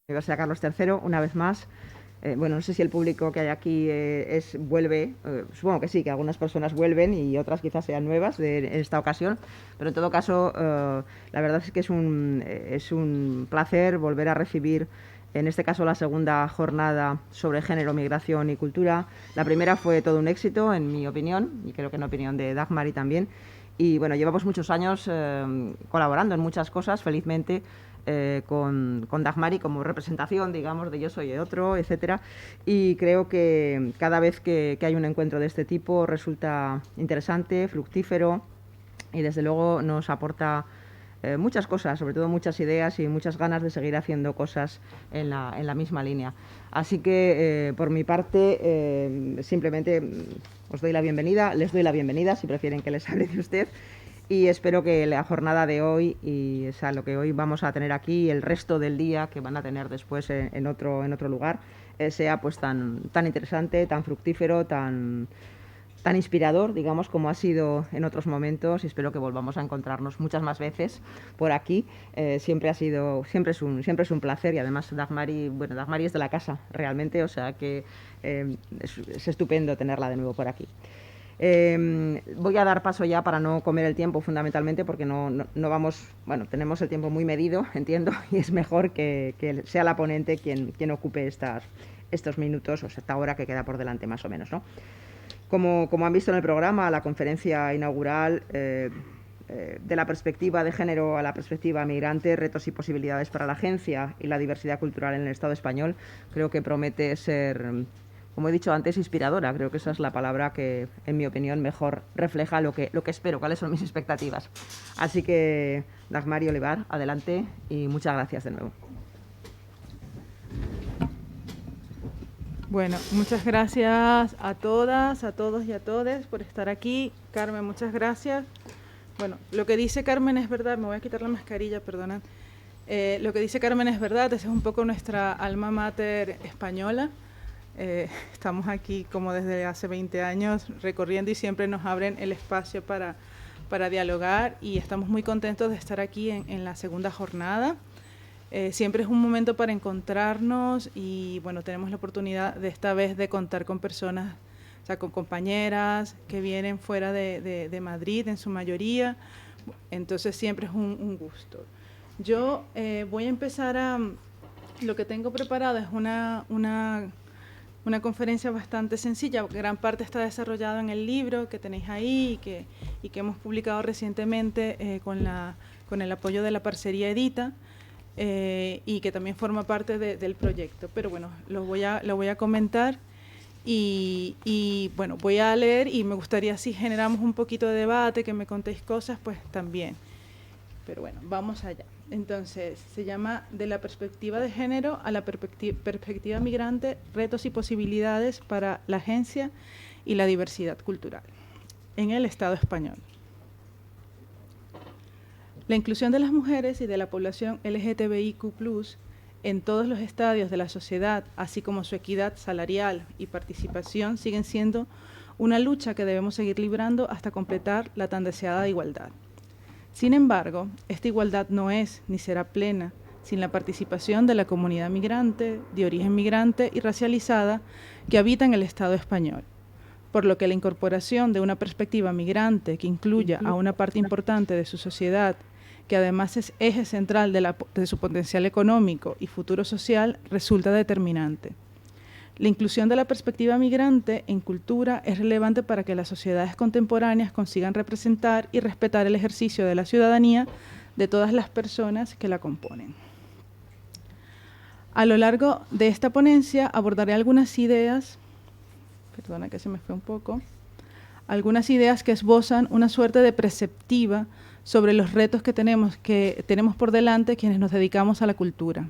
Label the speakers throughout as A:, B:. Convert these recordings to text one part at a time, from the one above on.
A: Universidad Carlos III, una vez más. Bueno, no sé si el público que hay aquí vuelve, supongo que sí, que algunas personas vuelven y otras quizás sean nuevas en esta ocasión, pero en todo caso, la verdad es que es un placer volver a recibir, en este caso, la segunda jornada sobre género, migración y cultura. La primera fue todo un éxito, en mi opinión, y creo que en la opinión de Dagmar también. Y bueno, llevamos muchos años colaborando en muchas cosas, felizmente, con Dagmari como representación, digamos, de yo soy otro, etcétera. Y creo que cada vez que hay un encuentro de este tipo resulta interesante, fructífero y desde luego nos aporta muchas cosas, sobre todo muchas ideas y muchas ganas de seguir haciendo cosas en la misma línea. Así que por mi parte simplemente os doy la bienvenida, les doy la bienvenida si prefieren que les hable de usted y espero que la jornada de hoy y o sea, lo que hoy vamos a tener aquí y el resto del día que van a tener después en otro lugar sea pues tan interesante, tan fructífero, tan inspirador, digamos, como ha sido en otros momentos y espero que volvamos a encontrarnos muchas más veces por aquí. Siempre siempre es un placer y además Dagmari es de la casa realmente, o sea que es estupendo tenerla de nuevo por aquí. Voy a dar paso ya para no comer el tiempo fundamentalmente porque no vamos, bueno, tenemos el tiempo muy medido, entiendo, y es mejor que sea la ponente quien ocupe estos minutos o esta hora que queda por delante más o menos, ¿no? Como han visto en el programa, la conferencia inaugural de la perspectiva de género a la perspectiva migrante, retos y posibilidades para la agencia y la diversidad cultural en el Estado español, creo que promete ser, como he dicho antes, inspiradora. Creo que esa es la palabra que, en mi opinión, mejor refleja lo que espero, cuáles son mis expectativas. Así que, Dagmar y Olivar, adelante y muchas gracias de nuevo.
B: Bueno, muchas gracias a todas, a todos y a todes por estar aquí. Carmen, muchas gracias. Bueno, lo que dice Carmen es verdad, me voy a quitar la mascarilla, perdonad. Lo que dice Carmen es verdad, esa es un poco nuestra alma mater española. Estamos aquí como desde hace 20 años recorriendo y siempre nos abren el espacio para dialogar y estamos muy contentos de estar aquí en la segunda jornada. Siempre es un momento para encontrarnos y bueno, tenemos la oportunidad de esta vez de contar con personas, o sea, con compañeras que vienen fuera de Madrid en su mayoría, entonces siempre es un gusto. Yo voy a empezar lo que tengo preparado es una conferencia bastante sencilla, gran parte está desarrollado en el libro que tenéis ahí y que hemos publicado recientemente con el apoyo de la parcería Edita. Y que también forma parte del proyecto. Pero bueno, lo voy a comentar y bueno, voy a leer y me gustaría si generamos un poquito de debate, que me contéis cosas, pues también. Pero bueno, vamos allá. Entonces, se llama De la perspectiva de género a la perspectiva migrante, retos y posibilidades para la agencia y la diversidad cultural en el Estado español. La inclusión de las mujeres y de la población LGTBIQ+, en todos los estadios de la sociedad, así como su equidad salarial y participación, siguen siendo una lucha que debemos seguir librando hasta completar la tan deseada igualdad. Sin embargo, esta igualdad no es ni será plena sin la participación de la comunidad migrante, de origen migrante y racializada que habita en el Estado español, por lo que la incorporación de una perspectiva migrante que incluya a una parte importante de su sociedad, que además es eje central de su potencial económico y futuro social, resulta determinante. La inclusión de la perspectiva migrante en cultura es relevante para que las sociedades contemporáneas consigan representar y respetar el ejercicio de la ciudadanía de todas las personas que la componen. A lo largo de esta ponencia abordaré algunas ideas, perdona que se me fue un poco, algunas ideas que esbozan una suerte de perspectiva sobre los retos que tenemos por delante quienes nos dedicamos a la cultura.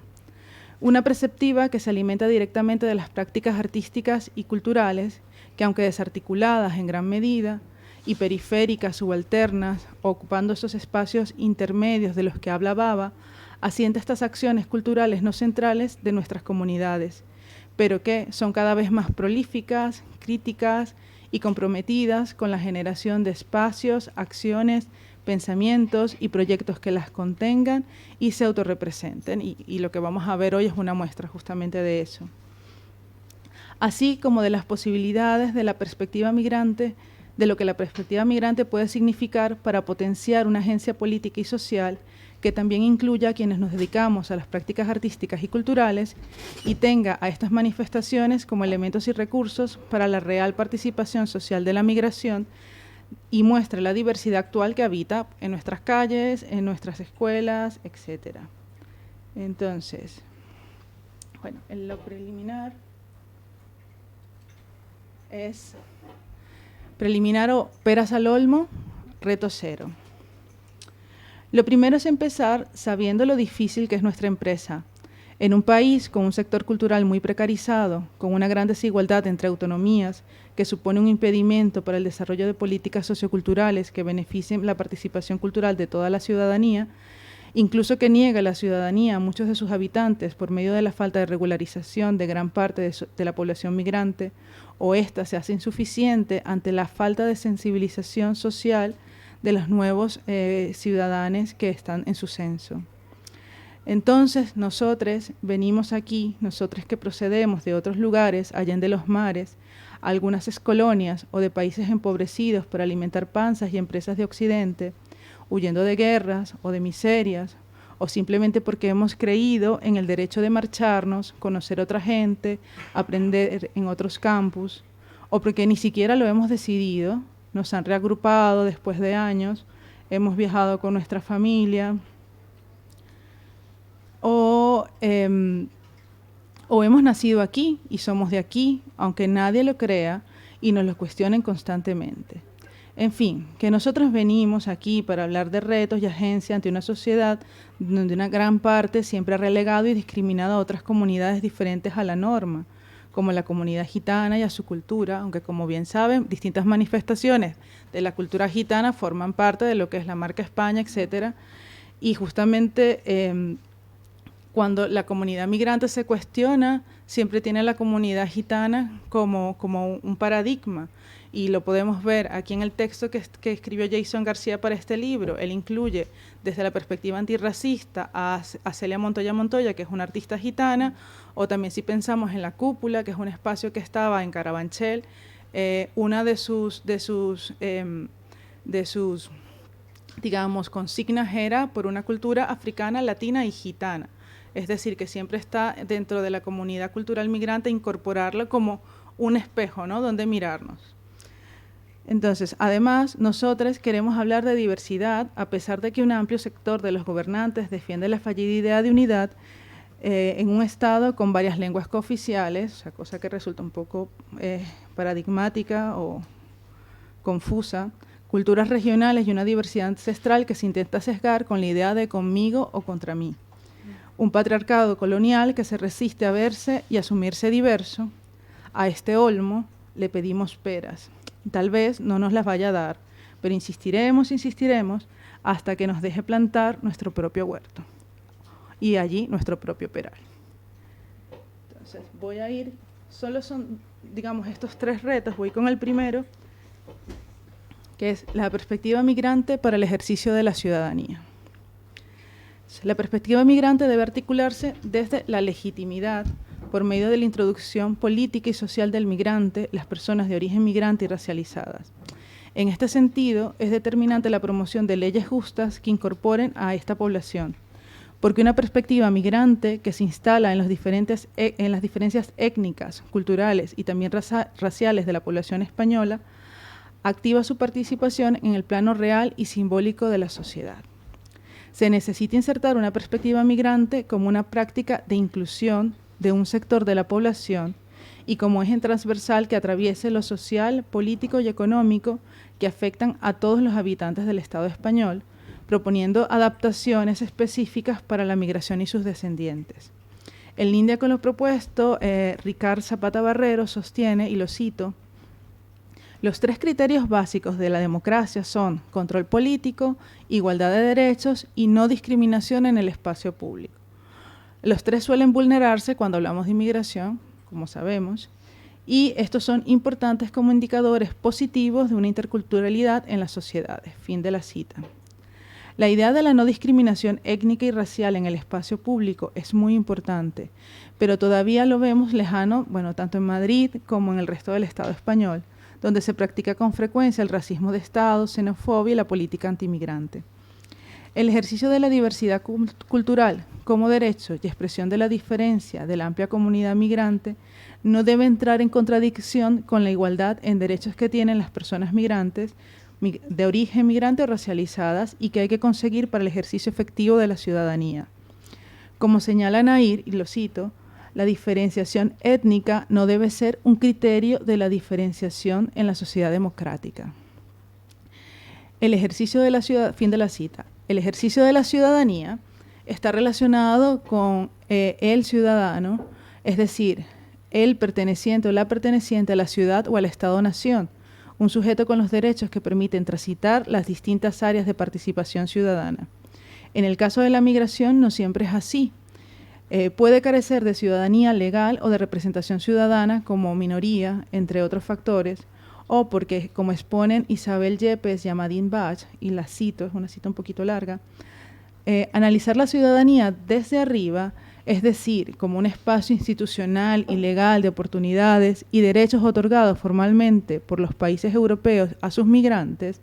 B: Una perspectiva que se alimenta directamente de las prácticas artísticas y culturales que, aunque desarticuladas en gran medida y periféricas, subalternas, ocupando esos espacios intermedios de los que habla Baba, asienta estas acciones culturales no centrales de nuestras comunidades, pero que son cada vez más prolíficas, críticas y comprometidas con la generación de espacios, acciones, pensamientos y proyectos que las contengan y se autorrepresenten. Y lo que vamos a ver hoy es una muestra justamente de eso. Así como de las posibilidades de la perspectiva migrante, de lo que la perspectiva migrante puede significar para potenciar una agencia política y social que también incluya a quienes nos dedicamos a las prácticas artísticas y culturales y tenga a estas manifestaciones como elementos y recursos para la real participación social de la migración y muestre la diversidad actual que habita en nuestras calles, en nuestras escuelas, etc. Entonces, bueno, en lo preliminar es preliminar o peras al olmo, reto cero. Lo primero es empezar sabiendo lo difícil que es nuestra empresa. En un país con un sector cultural muy precarizado, con una gran desigualdad entre autonomías, que supone un impedimento para el desarrollo de políticas socioculturales que beneficien la participación cultural de toda la ciudadanía, incluso que niega a la ciudadanía a muchos de sus habitantes por medio de la falta de regularización de gran parte de la población migrante, o ésta se hace insuficiente ante la falta de sensibilización social de los nuevos ciudadanos que están en su censo. Entonces, nosotros venimos aquí, nosotros que procedemos de otros lugares, allende los mares, algunas excolonias o de países empobrecidos para alimentar panzas y empresas de Occidente, huyendo de guerras o de miserias, o simplemente porque hemos creído en el derecho de marcharnos, conocer otra gente, aprender en otros campus, o porque ni siquiera lo hemos decidido, nos han reagrupado después de años, hemos viajado con nuestra familia, o hemos nacido aquí y somos de aquí, aunque nadie lo crea y nos lo cuestionen constantemente. En fin, que nosotros venimos aquí para hablar de retos y agencia ante una sociedad donde una gran parte siempre ha relegado y discriminado a otras comunidades diferentes a la norma, como la comunidad gitana y a su cultura, aunque como bien saben, distintas manifestaciones de la cultura gitana forman parte de lo que es la marca España, etcétera. Y justamente cuando la comunidad migrante se cuestiona, siempre tiene a la comunidad gitana como un paradigma. Y lo podemos ver aquí en el texto que escribió Jason García para este libro. Él incluye desde la perspectiva antirracista a Celia Montoya Montoya, que es una artista gitana, o también si pensamos en La Cúpula, que es un espacio que estaba en Carabanchel, una de sus digamos, consignas era por una cultura africana, latina y gitana. Es decir, que siempre está dentro de la comunidad cultural migrante incorporarla como un espejo, ¿no?, donde mirarnos. Entonces, además, nosotros queremos hablar de diversidad, a pesar de que un amplio sector de los gobernantes defiende la fallida idea de unidad en un Estado con varias lenguas cooficiales, o sea, cosa que resulta un poco paradigmática o confusa, culturas regionales y una diversidad ancestral que se intenta sesgar con la idea de conmigo o contra mí. Un patriarcado colonial que se resiste a verse y asumirse diverso. A este olmo le pedimos peras. Tal vez no nos las vaya a dar, pero insistiremos hasta que nos deje plantar nuestro propio huerto y allí nuestro propio peral. Entonces voy a ir, solo son, digamos, estos tres retos. Voy con el primero, que es la perspectiva migrante para el ejercicio de la ciudadanía. La perspectiva migrante debe articularse desde la legitimidad por medio de la introducción política y social del migrante, las personas de origen migrante y racializadas. En este sentido, es determinante la promoción de leyes justas que incorporen a esta población, porque una perspectiva migrante que se instala en las diferencias étnicas, culturales y también raciales de la población española, activa su participación en el plano real y simbólico de la sociedad. Se necesita insertar una perspectiva migrante como una práctica de inclusión de un sector de la población y como eje transversal que atraviese lo social, político y económico que afectan a todos los habitantes del Estado español, proponiendo adaptaciones específicas para la migración y sus descendientes. En línea con lo propuesto, Ricard Zapata Barrero sostiene, y lo cito, los tres criterios básicos de la democracia son control político, igualdad de derechos y no discriminación en el espacio público. Los tres suelen vulnerarse cuando hablamos de inmigración, como sabemos, y estos son importantes como indicadores positivos de una interculturalidad en las sociedades. Fin de la cita. La idea de la no discriminación étnica y racial en el espacio público es muy importante, pero todavía lo vemos lejano, bueno, tanto en Madrid como en el resto del Estado español, donde se practica con frecuencia el racismo de Estado, xenofobia y la política antimigrante. El ejercicio de la diversidad cultural como derecho y expresión de la diferencia de la amplia comunidad migrante no debe entrar en contradicción con la igualdad en derechos que tienen las personas migrantes de origen migrante o racializadas y que hay que conseguir para el ejercicio efectivo de la ciudadanía. Como señala Nair, y lo cito, la diferenciación étnica no debe ser un criterio de la diferenciación en la sociedad democrática. El ejercicio de la ciudad, fin de la cita. El ejercicio de la ciudadanía está relacionado con el ciudadano, es decir, el perteneciente o la perteneciente a la ciudad o al Estado-nación, un sujeto con los derechos que permiten transitar las distintas áreas de participación ciudadana. En el caso de la migración no siempre es así. Puede carecer de ciudadanía legal o de representación ciudadana como minoría, entre otros factores, o porque, como exponen Isabel Yepes y Amadine Bach, y la cito, es una cita un poquito larga, analizar la ciudadanía desde arriba, es decir, como un espacio institucional y legal de oportunidades y derechos otorgados formalmente por los países europeos a sus migrantes,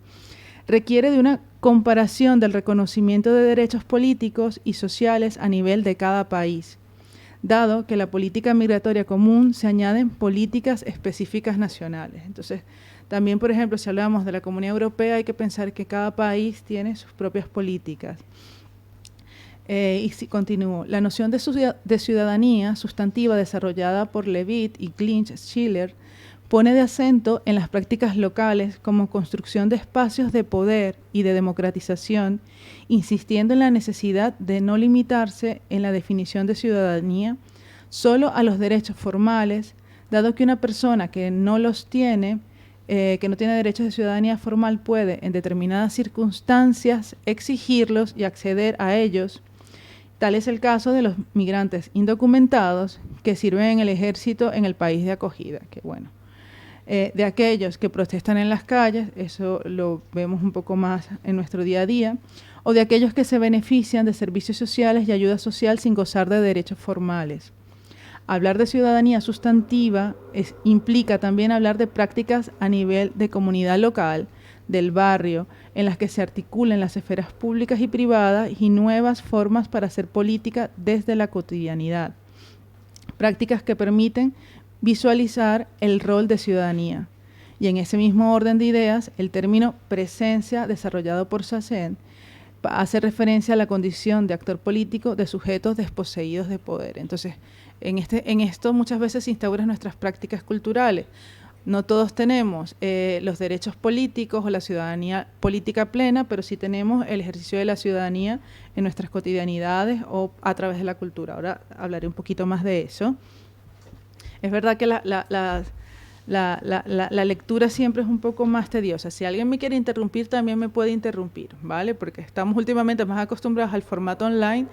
B: requiere de una comparación del reconocimiento de derechos políticos y sociales a nivel de cada país, dado que la política migratoria común se añaden políticas específicas nacionales. Entonces, también, por ejemplo, si hablamos de la Comunidad Europea, hay que pensar que cada país tiene sus propias políticas. Y si continúo, la noción de ciudadanía sustantiva desarrollada por Levitt y Clinch-Schiller pone de acento en las prácticas locales como construcción de espacios de poder y de democratización, insistiendo en la necesidad de no limitarse en la definición de ciudadanía solo a los derechos formales, dado que una persona que no los tiene, que no tiene derechos de ciudadanía formal, puede, en determinadas circunstancias, exigirlos y acceder a ellos. Tal es el caso de los migrantes indocumentados que sirven en el ejército en el país de acogida, que bueno. De aquellos que protestan en las calles, eso lo vemos un poco más en nuestro día a día, o de aquellos que se benefician de servicios sociales y ayuda social sin gozar de derechos formales. Hablar de ciudadanía sustantiva implica también hablar de prácticas a nivel de comunidad local, del barrio, en las que se articulen las esferas públicas y privadas y nuevas formas para hacer política desde la cotidianidad. Prácticas que permiten visualizar el rol de ciudadanía. Y en ese mismo orden de ideas, el término presencia, desarrollado por Sassen, hace referencia a la condición de actor político de sujetos desposeídos de poder. Entonces, en esto muchas veces se instauran nuestras prácticas culturales. No todos tenemos los derechos políticos o la ciudadanía política plena, pero sí tenemos el ejercicio de la ciudadanía en nuestras cotidianidades o a través de la cultura. Ahora hablaré un poquito más de eso. Es verdad que la lectura siempre es un poco más tediosa. Si alguien me quiere interrumpir, también me puede interrumpir, ¿vale? Porque estamos últimamente más acostumbrados al formato online,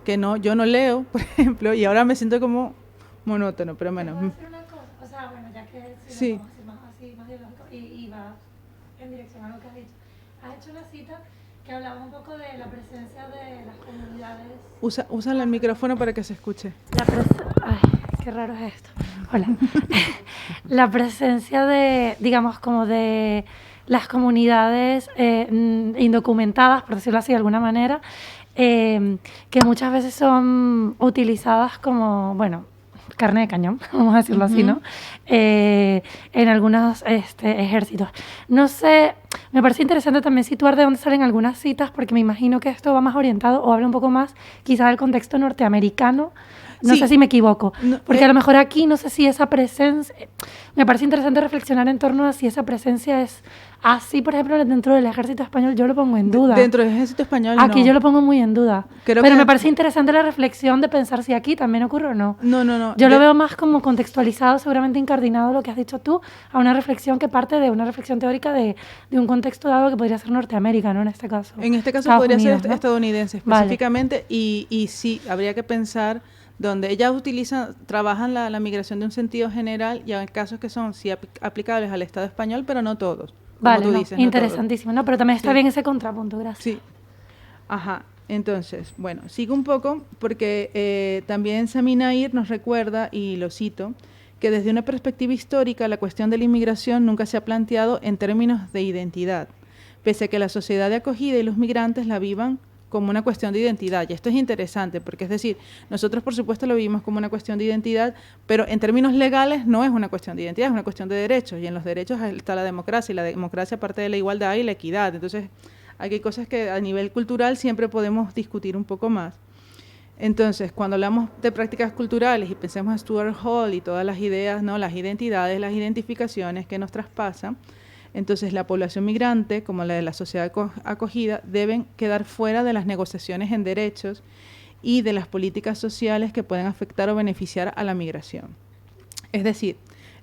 B: que yo no leo, por ejemplo, y ahora me siento como monótono, pero bueno.
C: ¿Puedo hacer una cosa? O sea, bueno, ya que
B: sí.
C: Lo vamos a hacer más ideológico y va en dirección a lo que has dicho. Has hecho una cita que hablaba un poco de la presencia de las comunidades.
B: Usa el micrófono para que se escuche.
C: Ay, qué raro es esto. Hola. La presencia de, digamos, como de las comunidades indocumentadas, por decirlo así de alguna manera, que muchas veces son utilizadas como, bueno, carne de cañón, vamos a decirlo así, ¿no? En algunos ejércitos. No sé, me parece interesante también situar de dónde salen algunas citas, porque me imagino que esto va más orientado o habla un poco más quizá del contexto norteamericano. No sé si me equivoco, porque a lo mejor aquí no sé si esa presencia, me parece interesante reflexionar en torno a si esa presencia es así, por ejemplo, dentro del ejército español, yo lo pongo en duda.
B: Dentro del ejército español
C: aquí
B: no.
C: Yo lo pongo muy en duda. Pero me parece interesante la reflexión de pensar si aquí también ocurre o no.
B: No.
C: Yo lo veo más como contextualizado, seguramente incardinado lo que has dicho tú, a una reflexión que parte de una reflexión teórica de un contexto dado que podría ser Norteamérica, ¿no? En este caso.
B: En este caso
C: Estados
B: podría
C: Unidos,
B: ser
C: ¿no?
B: estadounidense específicamente, vale. y sí, habría que pensar donde ellas trabajan la migración de un sentido general y hay casos que son sí aplicables al Estado español, pero no todos.
C: Vale, interesantísimo. No, pero también está bien ese contrapunto, gracias.
B: Sí. Ajá, entonces, bueno, sigo un poco porque también Sami Nair nos recuerda, y lo cito, que desde una perspectiva histórica la cuestión de la inmigración nunca se ha planteado en términos de identidad, pese a que la sociedad de acogida y los migrantes la vivan como una cuestión de identidad. Y esto es interesante porque, es decir, nosotros por supuesto lo vivimos como una cuestión de identidad, pero en términos legales no es una cuestión de identidad, es una cuestión de derechos, y en los derechos está la democracia, y la democracia parte de la igualdad y la equidad. Entonces, aquí hay cosas que a nivel cultural siempre podemos discutir un poco más. Entonces, cuando hablamos de prácticas culturales y pensemos en Stuart Hall y todas las ideas, ¿no?, las identidades, las identificaciones que nos traspasan, entonces la población migrante, como la de la sociedad acogida, deben quedar fuera de las negociaciones en derechos y de las políticas sociales que pueden afectar o beneficiar a la migración. Es decir,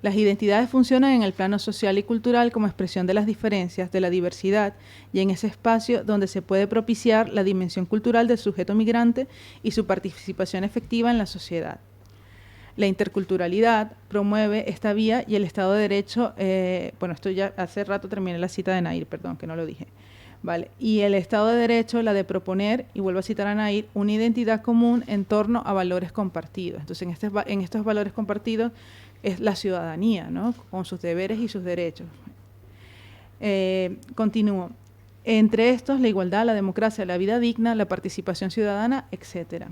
B: las identidades funcionan en el plano social y cultural como expresión de las diferencias, de la diversidad, y en ese espacio donde se puede propiciar la dimensión cultural del sujeto migrante y su participación efectiva en la sociedad. La interculturalidad promueve esta vía y el Estado de Derecho, bueno, esto ya hace rato terminé la cita de Nair, perdón, que no lo dije. Vale. Y el Estado de Derecho, la de proponer, y vuelvo a citar a Nair, una identidad común en torno a valores compartidos. Entonces, en estos valores compartidos es la ciudadanía, ¿no?, con sus deberes y sus derechos. Continúo. Entre estos, la igualdad, la democracia, la vida digna, la participación ciudadana, etcétera.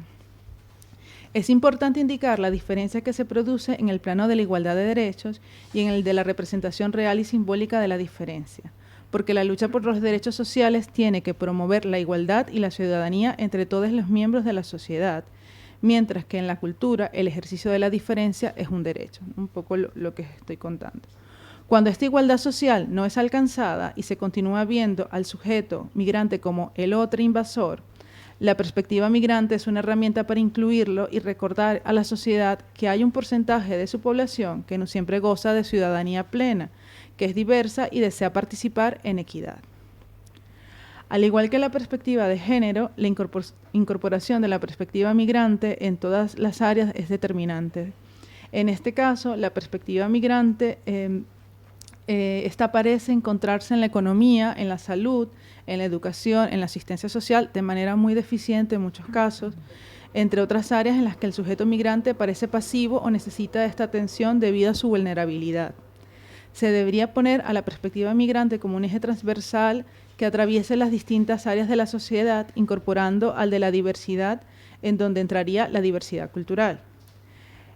B: Es importante indicar la diferencia que se produce en el plano de la igualdad de derechos y en el de la representación real y simbólica de la diferencia, porque la lucha por los derechos sociales tiene que promover la igualdad y la ciudadanía entre todos los miembros de la sociedad, mientras que en la cultura el ejercicio de la diferencia es un derecho, un poco lo que estoy contando. Cuando esta igualdad social no es alcanzada y se continúa viendo al sujeto migrante como el otro invasor, la perspectiva migrante es una herramienta para incluirlo y recordar a la sociedad que hay un porcentaje de su población que no siempre goza de ciudadanía plena, que es diversa y desea participar en equidad. Al igual que la perspectiva de género, la incorporación de la perspectiva migrante en todas las áreas es determinante. En este caso, la perspectiva migrante esta parece encontrarse en la economía, en la salud, en la educación, en la asistencia social, de manera muy deficiente en muchos casos, entre otras áreas en las que el sujeto migrante parece pasivo o necesita esta atención debido a su vulnerabilidad. Se debería poner a la perspectiva migrante como un eje transversal que atraviese las distintas áreas de la sociedad, incorporando al de la diversidad, en donde entraría la diversidad cultural.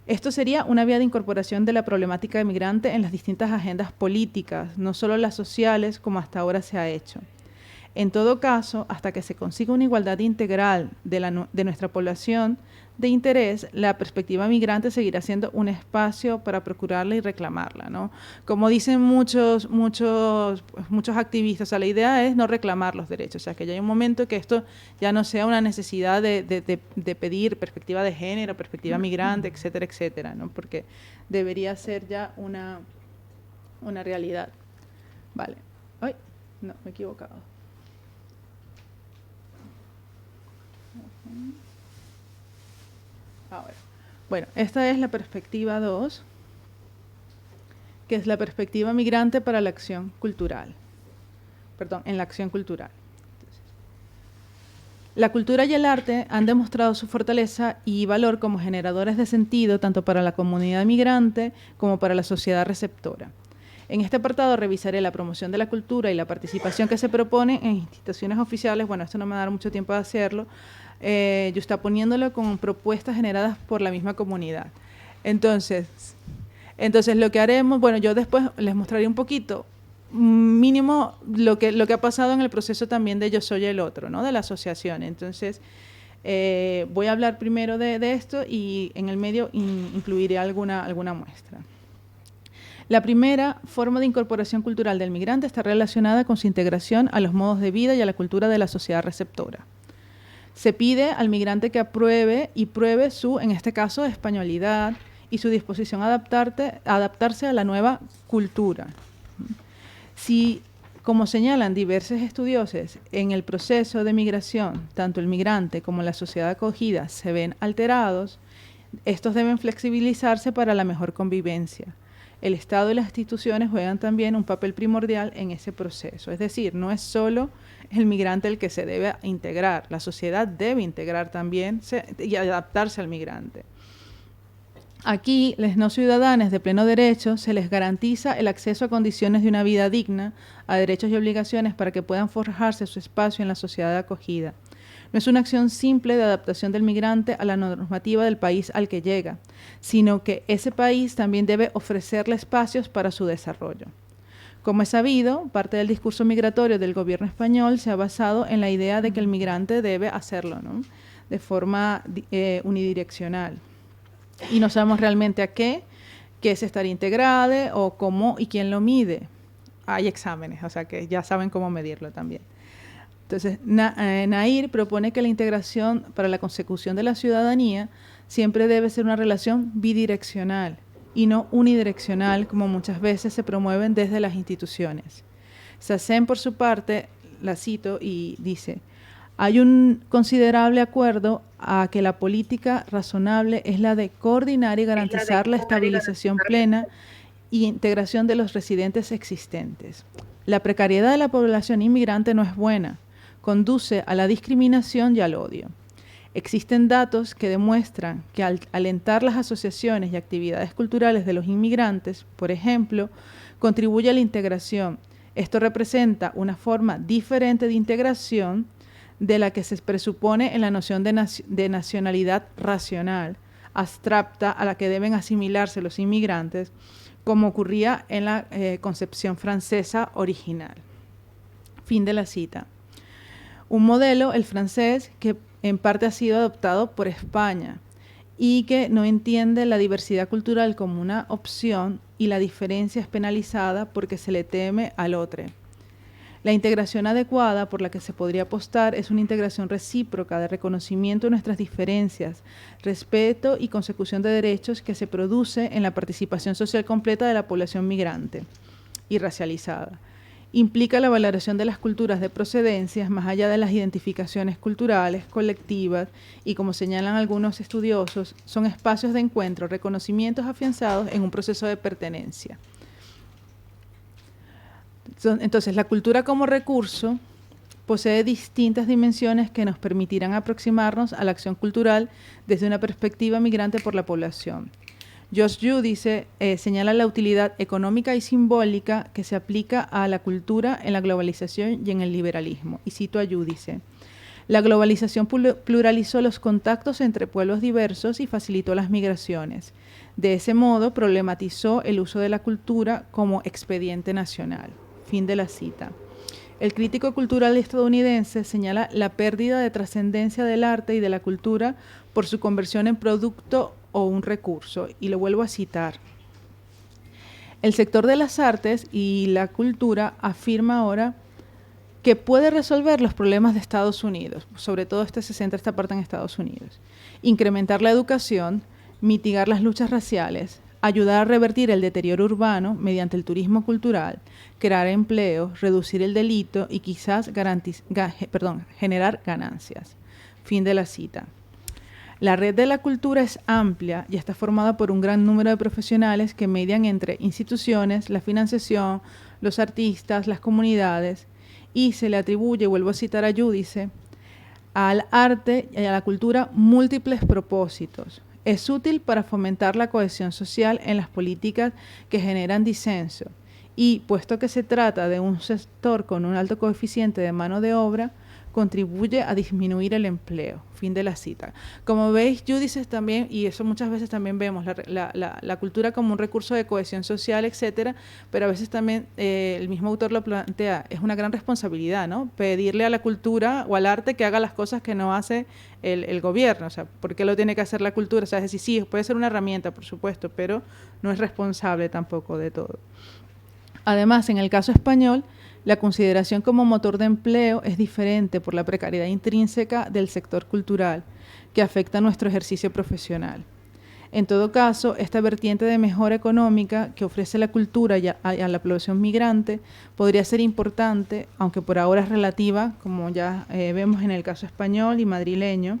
B: Esto sería una vía de incorporación de la problemática de migrante en las distintas agendas políticas, no solo las sociales, como hasta ahora se ha hecho. En todo caso, hasta que se consiga una igualdad integral de nuestra población de interés, la perspectiva migrante seguirá siendo un espacio para procurarla y reclamarla, ¿no? Como dicen muchos activistas, o sea, la idea es no reclamar los derechos, o sea, que ya hay un momento que esto ya no sea una necesidad de pedir perspectiva de género, perspectiva migrante, etcétera, etcétera, ¿no? Porque debería ser ya una realidad. Vale. Ay, no, me he equivocado. Ahora, bueno, esta es la perspectiva 2, que es la perspectiva migrante para la acción cultural. Perdón, en la acción cultural. Entonces, la cultura y el arte han demostrado su fortaleza y valor como generadores de sentido tanto para la comunidad migrante como para la sociedad receptora. En este apartado revisaré la promoción de la cultura y la participación que se propone en instituciones oficiales. Bueno, esto no me va a dar mucho tiempo de hacerlo. Yo está poniéndolo con propuestas generadas por la misma comunidad. Entonces lo que haremos, bueno, yo después les mostraré un poquito, mínimo, lo que ha pasado en el proceso también de Yo Soy el Otro, ¿no?, de la asociación. Entonces, voy a hablar primero de esto y en el medio incluiré alguna muestra. La primera forma de incorporación cultural del migrante está relacionada con su integración a los modos de vida y a la cultura de la sociedad receptora. Se pide al migrante que apruebe y pruebe su, en este caso, españolidad y su disposición a adaptarse a la nueva cultura. Si, como señalan diversos estudiosos, en el proceso de migración, tanto el migrante como la sociedad acogida se ven alterados, estos deben flexibilizarse para la mejor convivencia. el Estado y las instituciones juegan también un papel primordial en ese proceso. Es decir, no es solo el migrante el que se debe integrar, la sociedad debe integrar también y adaptarse al migrante. Aquí, los no ciudadanos de pleno derecho se les garantiza el acceso a condiciones de una vida digna, a derechos y obligaciones para que puedan forjarse su espacio en la sociedad de acogida. No es una acción simple de adaptación del migrante a la normativa del país al que llega, sino que ese país también debe ofrecerle espacios para su desarrollo. Como es sabido, parte del discurso migratorio del gobierno español se ha basado en la idea de que el migrante debe hacerlo, ¿no?, de forma unidireccional. Y no sabemos realmente a qué es estar integrado o cómo y quién lo mide. Hay exámenes, o sea que ya saben cómo medirlo también. Entonces, Nair propone que la integración para la consecución de la ciudadanía siempre debe ser una relación bidireccional y no unidireccional, como muchas veces se promueven desde las instituciones. Sassen, por su parte, la cito y dice: hay un considerable acuerdo a que la política razonable es la de coordinar y garantizar la estabilización plena y integración de los residentes existentes. La precariedad de la población inmigrante no es buena, conduce a la discriminación y al odio. Existen datos que demuestran que al alentar las asociaciones y actividades culturales de los inmigrantes, por ejemplo, contribuye a la integración. Esto representa una forma diferente de integración de la que se presupone en la noción de nacionalidad racional, abstracta, a la que deben asimilarse los inmigrantes, como ocurría en la concepción francesa original. Fin de la cita. Un modelo, el francés, que en parte ha sido adoptado por España y que no entiende la diversidad cultural como una opción y la diferencia es penalizada porque se le teme al otro. La integración adecuada por la que se podría apostar es una integración recíproca de reconocimiento de nuestras diferencias, respeto y consecución de derechos que se produce en la participación social completa de la población migrante y racializada. Implica la valoración de las culturas de procedencias más allá de las identificaciones culturales, colectivas y, como señalan algunos estudiosos, son espacios de encuentro, reconocimientos afianzados en un proceso de pertenencia. Entonces, la cultura como recurso posee distintas dimensiones que nos permitirán aproximarnos a la acción cultural desde una perspectiva migrante por la población. Josh Yu señala la utilidad económica y simbólica que se aplica a la cultura en la globalización y en el liberalismo. Y cito a Yu, dice: la globalización pluralizó los contactos entre pueblos diversos y facilitó las migraciones. De ese modo, problematizó el uso de la cultura como expediente nacional. Fin de la cita. El crítico cultural estadounidense señala la pérdida de trascendencia del arte y de la cultura por su conversión en producto o un recurso, y lo vuelvo a citar. El sector de las artes y la cultura afirma ahora que puede resolver los problemas de Estados Unidos, sobre todo se centra esta parte en Estados Unidos, incrementar la educación, mitigar las luchas raciales, ayudar a revertir el deterioro urbano mediante el turismo cultural, crear empleos, reducir el delito y quizás generar ganancias. Fin de la cita. La red de la cultura es amplia y está formada por un gran número de profesionales que median entre instituciones, la financiación, los artistas, las comunidades, y se le atribuye, vuelvo a citar a Giudice, al arte y a la cultura múltiples propósitos. Es útil para fomentar la cohesión social en las políticas que generan disenso y, puesto que se trata de un sector con un alto coeficiente de mano de obra, contribuye a disminuir el empleo. Fin de la cita. Como veis, Giudice también, y eso muchas veces también vemos, la cultura como un recurso de cohesión social, etcétera, pero a veces también el mismo autor lo plantea, es una gran responsabilidad, ¿no? Pedirle a la cultura o al arte que haga las cosas que no hace el gobierno. O sea, ¿por qué lo tiene que hacer la cultura? O sea, es decir, sí, puede ser una herramienta, por supuesto, pero no es responsable tampoco de todo. Además, en el caso español, la consideración como motor de empleo es diferente por la precariedad intrínseca del sector cultural, que afecta a nuestro ejercicio profesional. En todo caso, esta vertiente de mejora económica que ofrece la cultura a la población migrante podría ser importante, aunque por ahora es relativa, como ya vemos en el caso español y madrileño.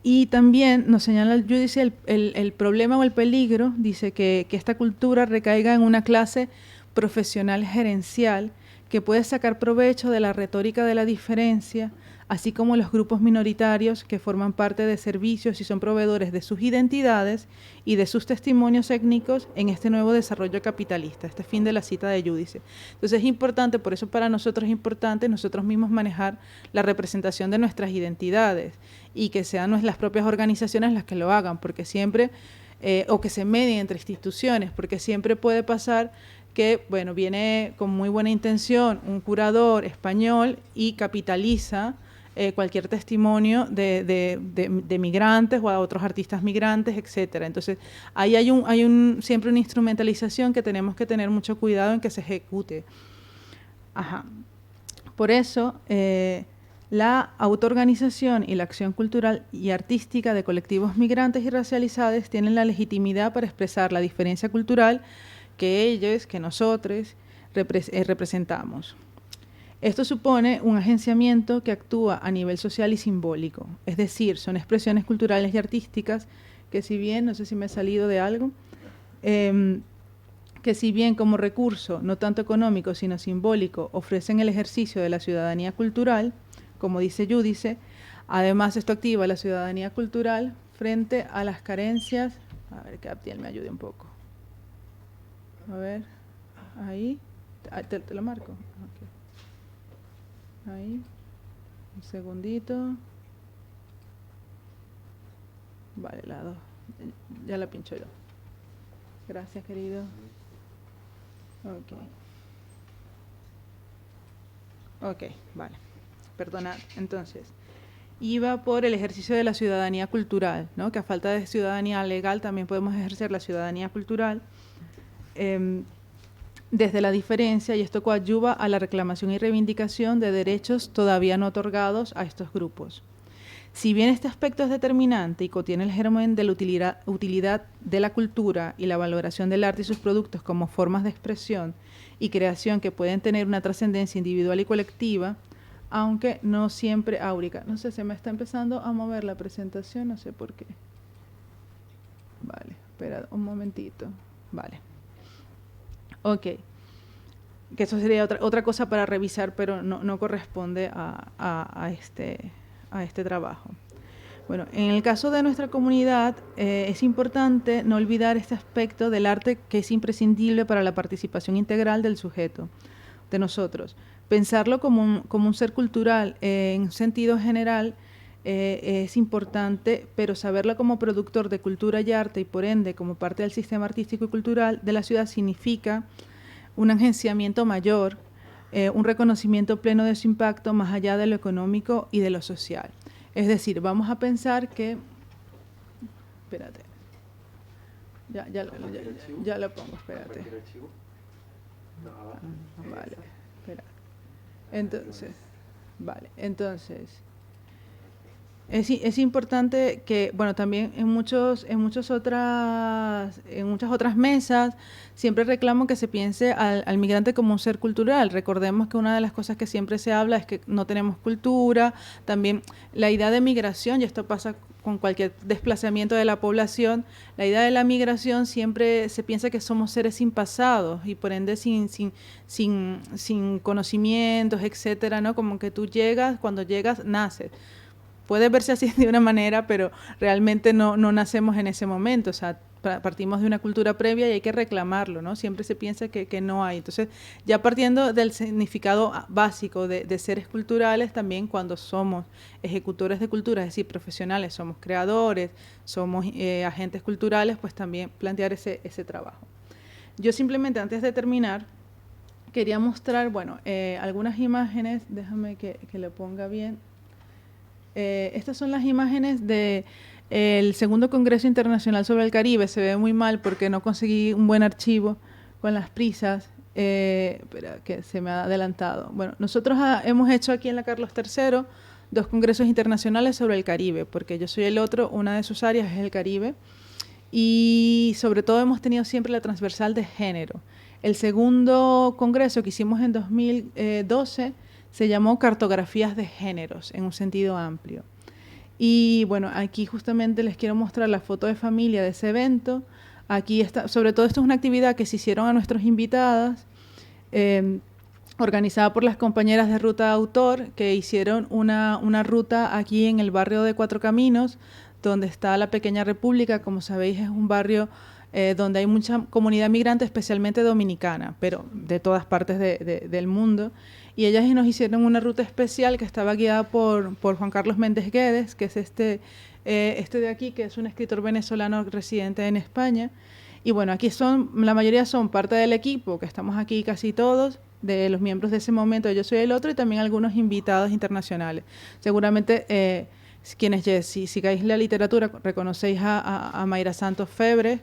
B: Y también nos señala el Judice el problema o el peligro, dice que esta cultura recaiga en una clase profesional gerencial que puede sacar provecho de la retórica de la diferencia, así como los grupos minoritarios que forman parte de servicios y son proveedores de sus identidades y de sus testimonios étnicos en este nuevo desarrollo capitalista. Este fin de la cita de Judice. Entonces es importante, por eso para nosotros es importante nosotros mismos manejar la representación de nuestras identidades y que sean las propias organizaciones las que lo hagan, porque siempre, o que se medien entre instituciones, porque siempre puede pasar que, bueno, viene con muy buena intención un curador español y capitaliza cualquier testimonio de migrantes o a otros artistas migrantes, etcétera. Entonces, ahí hay siempre una instrumentalización que tenemos que tener mucho cuidado en que se ejecute. Ajá. Por eso, la autoorganización y la acción cultural y artística de colectivos migrantes y racializados tienen la legitimidad para expresar la diferencia cultural que ellos, que nosotros representamos. Esto supone un agenciamiento que actúa a nivel social y simbólico, es decir, son expresiones culturales y artísticas que si bien, no sé si me he salido de algo, que si bien como recurso, no tanto económico, sino simbólico, ofrecen el ejercicio de la ciudadanía cultural, como dice Judice, además esto activa la ciudadanía cultural frente a las carencias. A ver, que Abdiel me ayude un poco. A ver, ahí, te lo marco. Okay. Ahí, un segundito. Vale, la 2. Ya la pincho yo. Gracias, querido. Ok, vale. Perdonad, entonces. Iba por el ejercicio de la ciudadanía cultural, ¿no? Que a falta de ciudadanía legal también podemos ejercer la ciudadanía cultural desde la diferencia, y esto coadyuva a la reclamación y reivindicación de derechos todavía no otorgados a estos grupos. Si bien este aspecto es determinante y contiene el germen de la utilidad de la cultura y la valoración del arte y sus productos como formas de expresión y creación que pueden tener una trascendencia individual y colectiva, aunque no siempre áurica. No sé, se me está empezando a mover la presentación, no sé por qué. Vale, espera un momentito. Vale. Ok. Que eso sería otra cosa para revisar, pero no corresponde a este trabajo. Bueno, en el caso de nuestra comunidad es importante no olvidar este aspecto del arte que es imprescindible para la participación integral del sujeto, de nosotros. Pensarlo como un ser cultural en un sentido general es importante, pero saberlo como productor de cultura y arte y por ende como parte del sistema artístico y cultural de la ciudad significa un agenciamiento mayor, un reconocimiento pleno de su impacto más allá de lo económico y de lo social. Es decir, vamos a pensar que... Espérate. Ya lo pongo, espérate. Vale, espera. Entonces, vale, entonces... Es importante que, bueno, también en muchas otras mesas siempre reclamo que se piense al migrante como un ser cultural. Recordemos que una de las cosas que siempre se habla es que no tenemos cultura. También la idea de migración, y esto pasa con cualquier desplazamiento de la población, la idea de la migración siempre se piensa que somos seres sin pasados y por ende sin conocimientos, etcétera, ¿no? Como que tú llegas, cuando llegas, naces. Puede verse así de una manera, pero realmente no nacemos en ese momento. O sea, partimos de una cultura previa y hay que reclamarlo, ¿no? Siempre se piensa que no hay. Entonces, ya partiendo del significado básico de seres culturales, también cuando somos ejecutores de cultura, es decir, profesionales, somos creadores, somos agentes culturales, pues también plantear ese trabajo. Yo simplemente, antes de terminar, quería mostrar, bueno, algunas imágenes. Déjame que le ponga bien. Estas son las imágenes del segundo Congreso Internacional sobre el Caribe. Se ve muy mal porque no conseguí un buen archivo con las prisas. Espera, que se me ha adelantado. Bueno, nosotros hemos hecho aquí en la Carlos III 2 congresos internacionales sobre el Caribe, porque yo soy el otro, una de sus áreas es el Caribe. Y sobre todo hemos tenido siempre la transversal de género. El segundo congreso que hicimos en 2012 se llamó Cartografías de Géneros, en un sentido amplio. Y bueno, aquí justamente les quiero mostrar la foto de familia de ese evento. Aquí está, sobre todo esto es una actividad que se hicieron a nuestros invitadas, organizada por las compañeras de Ruta de Autor, que hicieron una ruta aquí en el barrio de Cuatro Caminos, donde está la Pequeña República. Como sabéis, es un barrio donde hay mucha comunidad migrante, especialmente dominicana, pero de todas partes del mundo. Y ellas nos hicieron una ruta especial que estaba guiada por Juan Carlos Méndez Guedes, que es este de aquí, que es un escritor venezolano residente en España. Y bueno, aquí la mayoría son parte del equipo, que estamos aquí casi todos, de los miembros de ese momento, yo soy el otro, y también algunos invitados internacionales. Seguramente si sigáis la literatura, reconocéis a Mayra Santos Febre,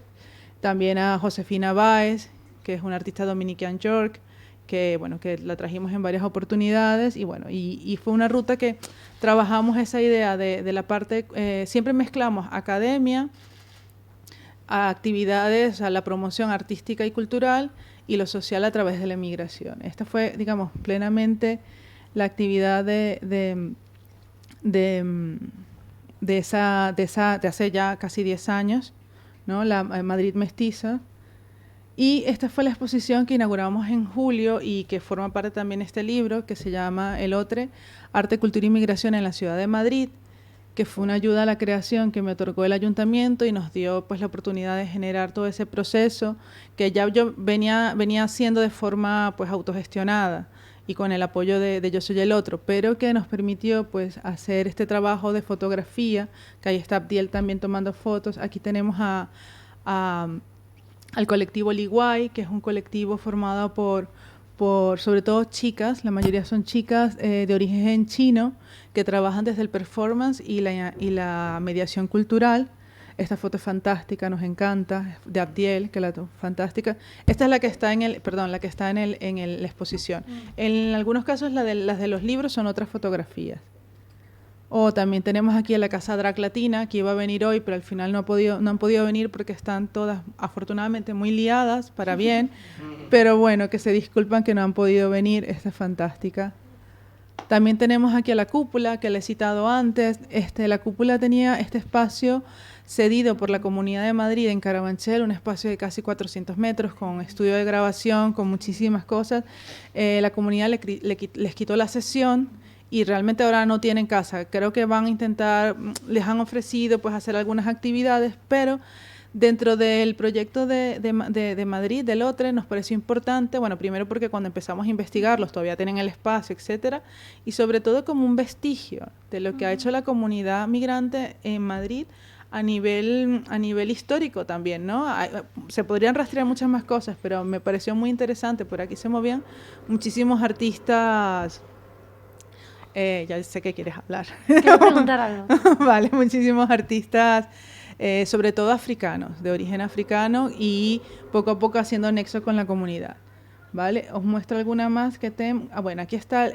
B: también a Josefina Báez, que es una artista dominicana York, que la trajimos en varias oportunidades, y fue una ruta que trabajamos esa idea de la parte, siempre mezclamos academia, a actividades, a la promoción artística y cultural, y lo social a través de la migración. Esta fue, digamos, plenamente la actividad de hace ya casi 10 años, ¿no? La Madrid Mestiza. Y esta fue la exposición que inauguramos en julio y que forma parte también de este libro, que se llama El Otre, Arte, Cultura y Migración en la Ciudad de Madrid, que fue una ayuda a la creación que me otorgó el ayuntamiento y nos dio pues la oportunidad de generar todo ese proceso que ya yo venía haciendo de forma pues autogestionada y con el apoyo de Yo Soy el Otro, pero que nos permitió pues hacer este trabajo de fotografía, que ahí está Abdiel también tomando fotos. Aquí tenemos al colectivo Liguay, que es un colectivo formado por sobre todo chicas, la mayoría son chicas de origen chino, que trabajan desde el performance y la mediación cultural. Esta foto es fantástica, nos encanta, de Abdiel, que fantástica. Esta es la que está la que está en la exposición. En algunos casos las de los libros son otras fotografías. O también tenemos aquí a la Casa Drac Latina, que iba a venir hoy, pero al final no han podido venir porque están todas, afortunadamente, muy liadas, para bien. Pero bueno, que se disculpan que no han podido venir. Esta es fantástica. También tenemos aquí a la Cúpula, que le he citado antes. La Cúpula tenía este espacio cedido por la Comunidad de Madrid en Carabanchel, un espacio de casi 400 metros, con estudio de grabación, con muchísimas cosas. La comunidad les quitó la sesión, y realmente ahora no tienen casa. Creo que van a intentar, les han ofrecido pues hacer algunas actividades, pero dentro del proyecto de Madrid, del OTRE, nos pareció importante, bueno, primero porque cuando empezamos a investigarlos todavía tienen el espacio, etcétera, y sobre todo como un vestigio de lo que ha hecho la comunidad migrante en Madrid a nivel histórico también, ¿no? Se podrían rastrear muchas más cosas, pero me pareció muy interesante. Por aquí se movían muchísimos artistas. Ya sé que quieres hablar.
C: Quiero preguntar algo.
B: Vale, muchísimos artistas, sobre todo africanos, de origen africano, y poco a poco haciendo nexo con la comunidad. ¿Vale? Os muestro alguna más que bueno, aquí está,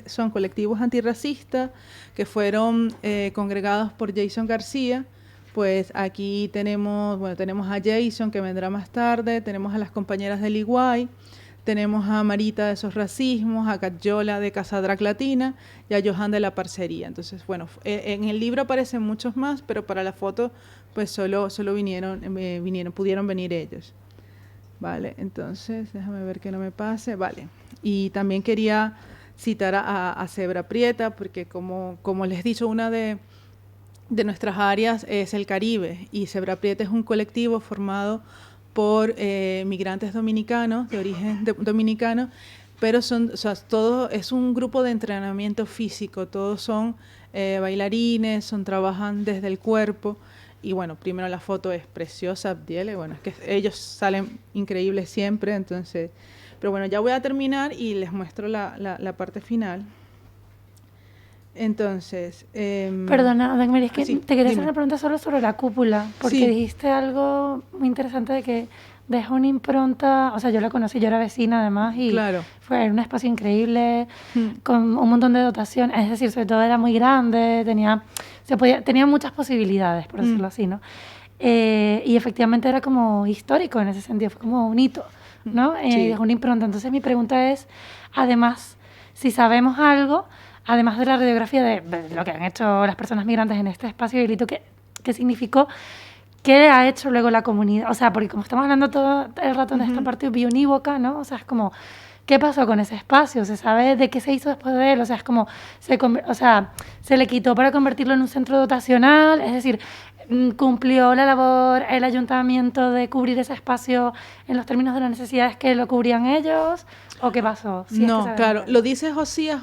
B: son colectivos antirracistas que fueron congregados por Jason García. Pues aquí tenemos a Jason, que vendrá más tarde, tenemos a las compañeras del Iguay, tenemos a Marita de Esos Racismos, a Catyola de Casa Drac Latina y a Johan de la Parcería. Entonces, bueno, en el libro aparecen muchos más, pero para la foto pues solo pudieron venir ellos. Vale, entonces déjame ver que no me pase. Vale, y también quería citar a Zebra Prieta, porque como les he dicho, una de nuestras áreas es el Caribe, y Zebra Prieta es un colectivo formado por migrantes dominicanos, de origen dominicano, pero todo es un grupo de entrenamiento físico, todos son bailarines, trabajan desde el cuerpo. Y bueno, primero la foto es preciosa, Abdiel, bueno, es que ellos salen increíbles siempre, entonces, pero bueno, ya voy a terminar y les muestro la parte final. Entonces,
C: perdona, Dagmar, es que
B: sí,
C: te quería
B: dime.
C: hacer una pregunta solo sobre la cúpula, porque
B: Sí.
C: dijiste algo muy interesante de que deja una impronta, o sea, yo la conocí, yo era vecina además, y
B: Claro.
C: fue un espacio increíble, con un montón de dotación, es decir, sobre todo era muy grande, tenía muchas posibilidades, por decirlo así, ¿no? Y efectivamente era como histórico en ese sentido, fue como un hito, ¿no?
B: Sí.
C: Dejó una impronta. Entonces mi pregunta es, además, si sabemos algo además de la radiografía de lo que han hecho las personas migrantes en este espacio de delito, ¿qué significó? ¿Qué ha hecho luego la comunidad? O sea, porque como estamos hablando todo el rato en esta parte bionívoca, ¿no? O sea, es como, ¿qué pasó con ese espacio? ¿Se sabe de qué se hizo después de él? O sea, es como, se le quitó para convertirlo en un centro dotacional, es decir, ¿cumplió la labor el ayuntamiento de cubrir ese espacio en los términos de las necesidades que lo cubrían ellos? ¿O qué pasó? Si
B: No,
C: es que
B: claro, lo dice Josías.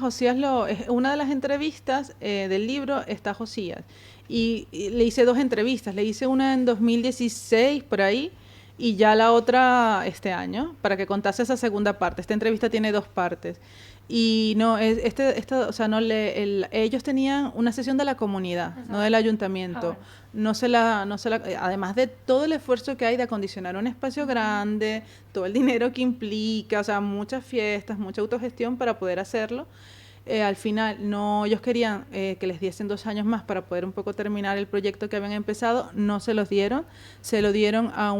B: Una de las entrevistas del libro está Josías. Y le hice 2 entrevistas. Le hice una en 2016, por ahí, y ya la otra este año, para que contase esa segunda parte. Esta entrevista tiene 2 partes. Y no, o sea, ellos tenían una sesión de la comunidad, exacto, no del ayuntamiento. Además de todo el esfuerzo que hay de acondicionar un espacio grande, todo el dinero que implica, o sea, muchas fiestas, mucha autogestión para poder hacerlo. Al final, ellos querían que les diesen 2 años más para poder un poco terminar el proyecto que habían empezado, no se los dieron, se lo dieron a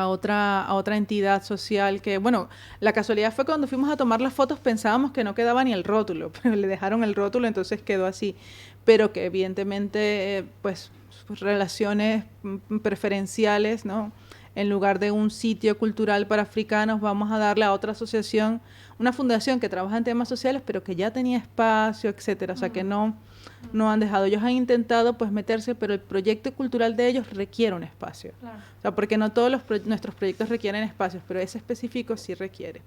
B: otra entidad social que, bueno, la casualidad fue cuando fuimos a tomar las fotos pensábamos que no quedaba ni el rótulo, pero le dejaron el rótulo, entonces quedó así, pero que evidentemente, pues, relaciones preferenciales, ¿no? En lugar de un sitio cultural para africanos, vamos a darle a otra asociación, una fundación que trabaja en temas sociales, pero que ya tenía espacio, etcétera, o sea que no han dejado. Ellos han intentado pues meterse, pero el proyecto cultural de ellos requiere un espacio. Claro. O sea, porque no todos nuestros proyectos requieren espacios, pero ese específico sí requiere.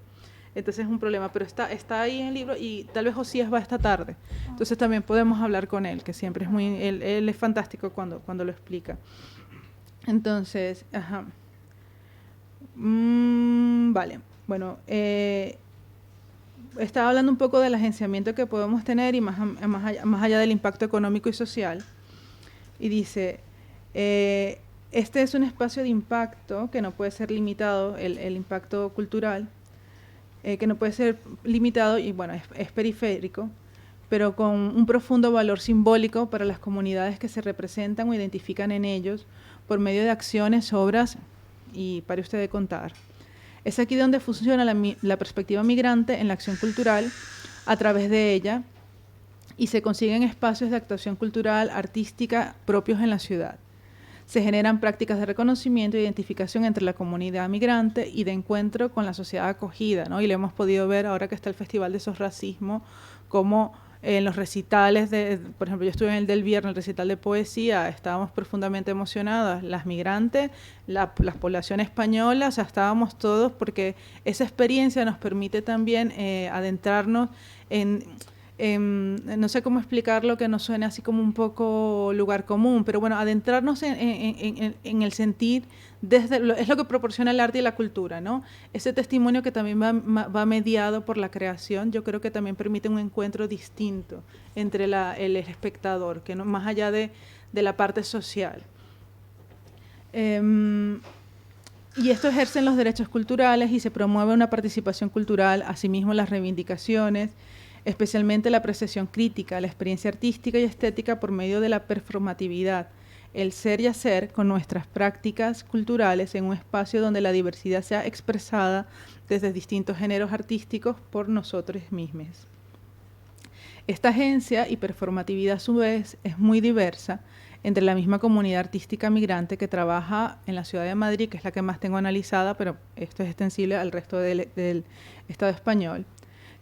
B: Entonces es un problema, pero está ahí en el libro y tal vez Josías va esta tarde. Entonces también podemos hablar con él, que siempre es él es fantástico cuando lo explica. Entonces, vale, bueno, estaba hablando un poco del agenciamiento que podemos tener y más allá del impacto económico y social. Y dice, este es un espacio de impacto que no puede ser limitado, el impacto cultural, que no puede ser limitado y bueno, es periférico, pero con un profundo valor simbólico para las comunidades que se representan o identifican en ellos por medio de acciones, obras y pare usted de contar. Es aquí donde funciona la perspectiva migrante en la acción cultural a través de ella y se consiguen espacios de actuación cultural, artística propios en la ciudad. Se generan prácticas de reconocimiento e identificación entre la comunidad migrante y de encuentro con la sociedad acogida, ¿no? Y lo hemos podido ver ahora que está el Festival de Sorracismo, como en los recitales, por ejemplo, yo estuve en el del viernes, el recital de poesía, estábamos profundamente emocionadas, las migrantes, la población española, o sea, estábamos todos porque esa experiencia nos permite también adentrarnos no sé cómo explicarlo que no suene así como un poco lugar común, pero bueno, adentrarnos en el sentir, es lo que proporciona el arte y la cultura, ¿no? Ese testimonio que también va mediado por la creación, yo creo que también permite un encuentro distinto entre el espectador, que no, más allá de la parte social. Y esto ejercen los derechos culturales y se promueve una participación cultural, asimismo las reivindicaciones, especialmente la apreciación crítica, la experiencia artística y estética por medio de la performatividad, el ser y hacer con nuestras prácticas culturales en un espacio donde la diversidad sea expresada desde distintos géneros artísticos por nosotros mismos. Esta agencia y performatividad a su vez es muy diversa entre la misma comunidad artística migrante que trabaja en la ciudad de Madrid, que es la que más tengo analizada, pero esto es extensible al resto del Estado español.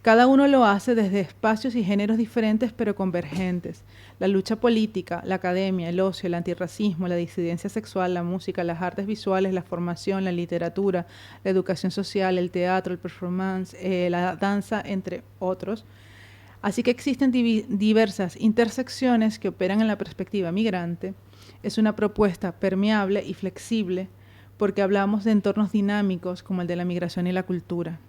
B: Cada uno lo hace desde espacios y géneros diferentes pero convergentes. La lucha política, la academia, el ocio, el antirracismo, la disidencia sexual, la música, las artes visuales, la formación, la literatura, la educación social, el teatro, el performance, la danza, entre otros. Así que existen diversas intersecciones que operan en la perspectiva migrante. Es una propuesta permeable y flexible porque hablamos de entornos dinámicos como el de la migración y la cultura.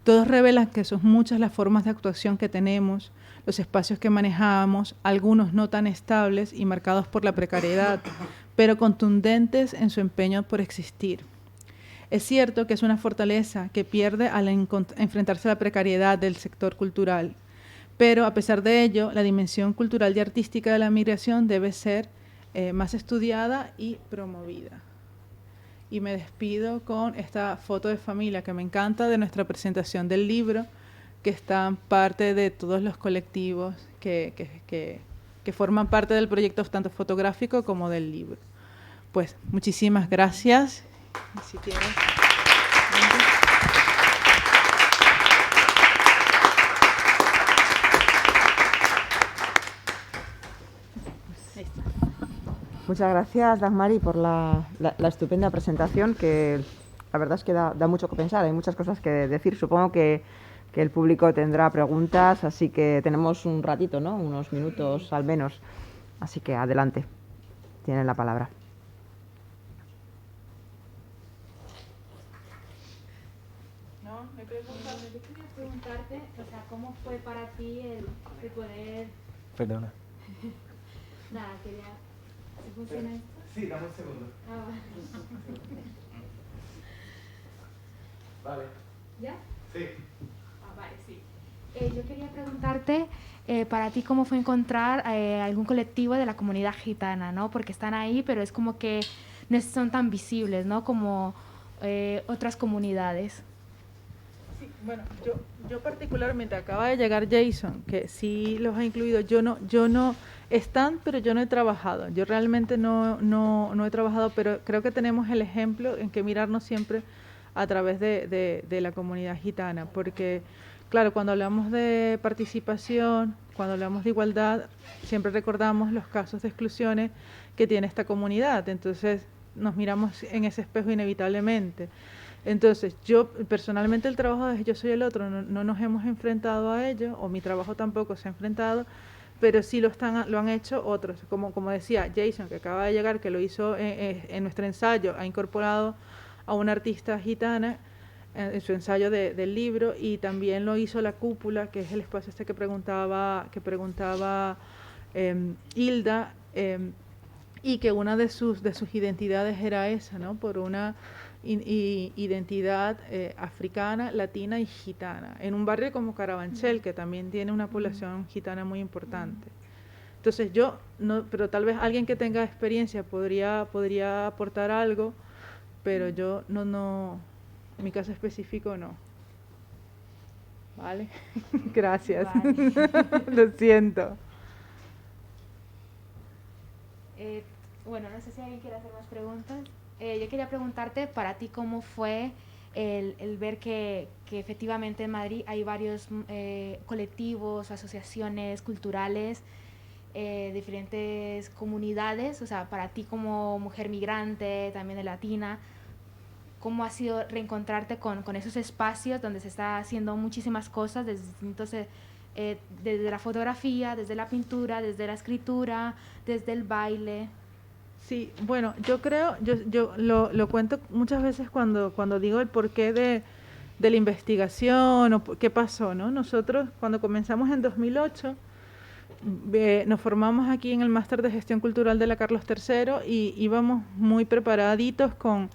B: Todos revelan que son muchas las formas de actuación que tenemos, los espacios que manejamos, algunos no tan estables y marcados por la precariedad, pero contundentes en su empeño por existir. Es cierto que es una fortaleza que pierde al enfrentarse a la precariedad del sector cultural, pero a pesar de ello, la dimensión cultural y artística de la migración debe ser más estudiada y promovida. Y me despido con esta foto de familia que me encanta de nuestra presentación del libro, que están parte de todos los colectivos que forman parte del proyecto tanto fotográfico como del libro. Pues muchísimas gracias. Si tienes...
A: Muchas gracias, Dagmari, por la estupenda presentación, que la verdad es que da mucho que pensar, hay muchas cosas que decir. Supongo que el público tendrá preguntas, así que tenemos un ratito, ¿no? Unos minutos al menos. Así que adelante, tienen la palabra.
B: No, me preguntas.
D: Yo quería preguntarte, o sea, ¿cómo fue para ti el poder...
E: Perdona.
D: Nada, quería... ¿Sí funciona esto?
E: Sí, dame un segundo.
D: Ah,
E: Vale.
D: ¿Ya?
E: Sí.
D: Ah, vale, sí. Yo quería preguntarte, para ti, ¿cómo fue encontrar algún colectivo de la comunidad gitana, ¿no? Porque están ahí, pero es como que no son tan visibles, ¿no? Como otras comunidades.
B: Sí, bueno, yo particularmente, acaba de llegar Jason, que sí los ha incluido. Yo no están, pero yo no he trabajado. Yo realmente no he trabajado, pero creo que tenemos el ejemplo en que mirarnos siempre a través de la comunidad gitana, porque claro, cuando hablamos de participación, cuando hablamos de igualdad, siempre recordamos los casos de exclusiones que tiene esta comunidad, entonces nos miramos en ese espejo inevitablemente. Entonces, yo personalmente el trabajo de Yo Soy el Otro no nos hemos enfrentado a ello, o mi trabajo tampoco se ha enfrentado, pero sí lo han hecho otros, como decía Jason, que acaba de llegar, que lo hizo en nuestro ensayo, ha incorporado a una artista gitana en su ensayo del libro, y también lo hizo La Cúpula, que es el espacio este que preguntaba Hilda, y que una de sus identidades era esa, ¿no? Por una identidad africana, latina y gitana, en un barrio como Carabanchel, que también tiene una población gitana muy importante. Entonces pero tal vez alguien que tenga experiencia podría aportar algo, pero yo no, en mi caso específico no. ¿Vale? Gracias.
D: Vale.
B: Lo siento.
D: Bueno, no sé si alguien quiere hacer más preguntas. Yo quería preguntarte, para ti, ¿cómo fue el ver que efectivamente en Madrid hay varios colectivos, asociaciones culturales, diferentes comunidades? O sea, para ti como mujer migrante, también de latina, ¿cómo ha sido reencontrarte con esos espacios donde se está haciendo muchísimas cosas desde la fotografía, desde la pintura, desde la escritura, desde el baile?
B: Sí, bueno, yo creo, yo lo cuento muchas veces cuando digo el porqué de la investigación o qué pasó, ¿no? Nosotros cuando comenzamos en 2008 nos formamos aquí en el Máster de Gestión Cultural de la Carlos III y íbamos muy preparaditos con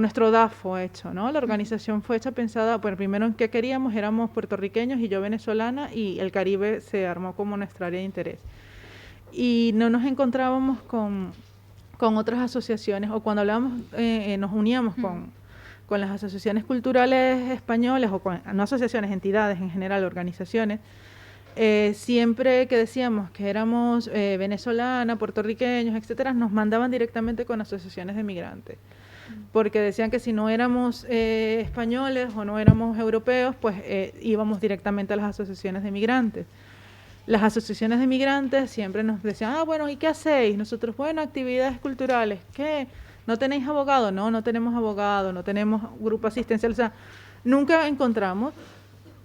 B: nuestro DAFO hecho, ¿no? La organización fue hecha pensada, bueno, primero en qué queríamos, éramos puertorriqueños y yo venezolana, y el Caribe se armó como nuestra área de interés. Y no nos encontrábamos con otras asociaciones, o cuando hablábamos, nos uníamos con las asociaciones culturales españolas, o no asociaciones, entidades en general, organizaciones, siempre que decíamos que éramos venezolanas, puertorriqueños, etcétera, nos mandaban directamente con asociaciones de migrantes, porque decían que si no éramos españoles o no éramos europeos, pues íbamos directamente a las asociaciones de migrantes. Las asociaciones de migrantes siempre nos decían, bueno, ¿y qué hacéis? Nosotros, bueno, actividades culturales. ¿Qué? ¿No tenéis abogado? No tenemos abogado, no tenemos grupo asistencial. O sea, nunca encontramos.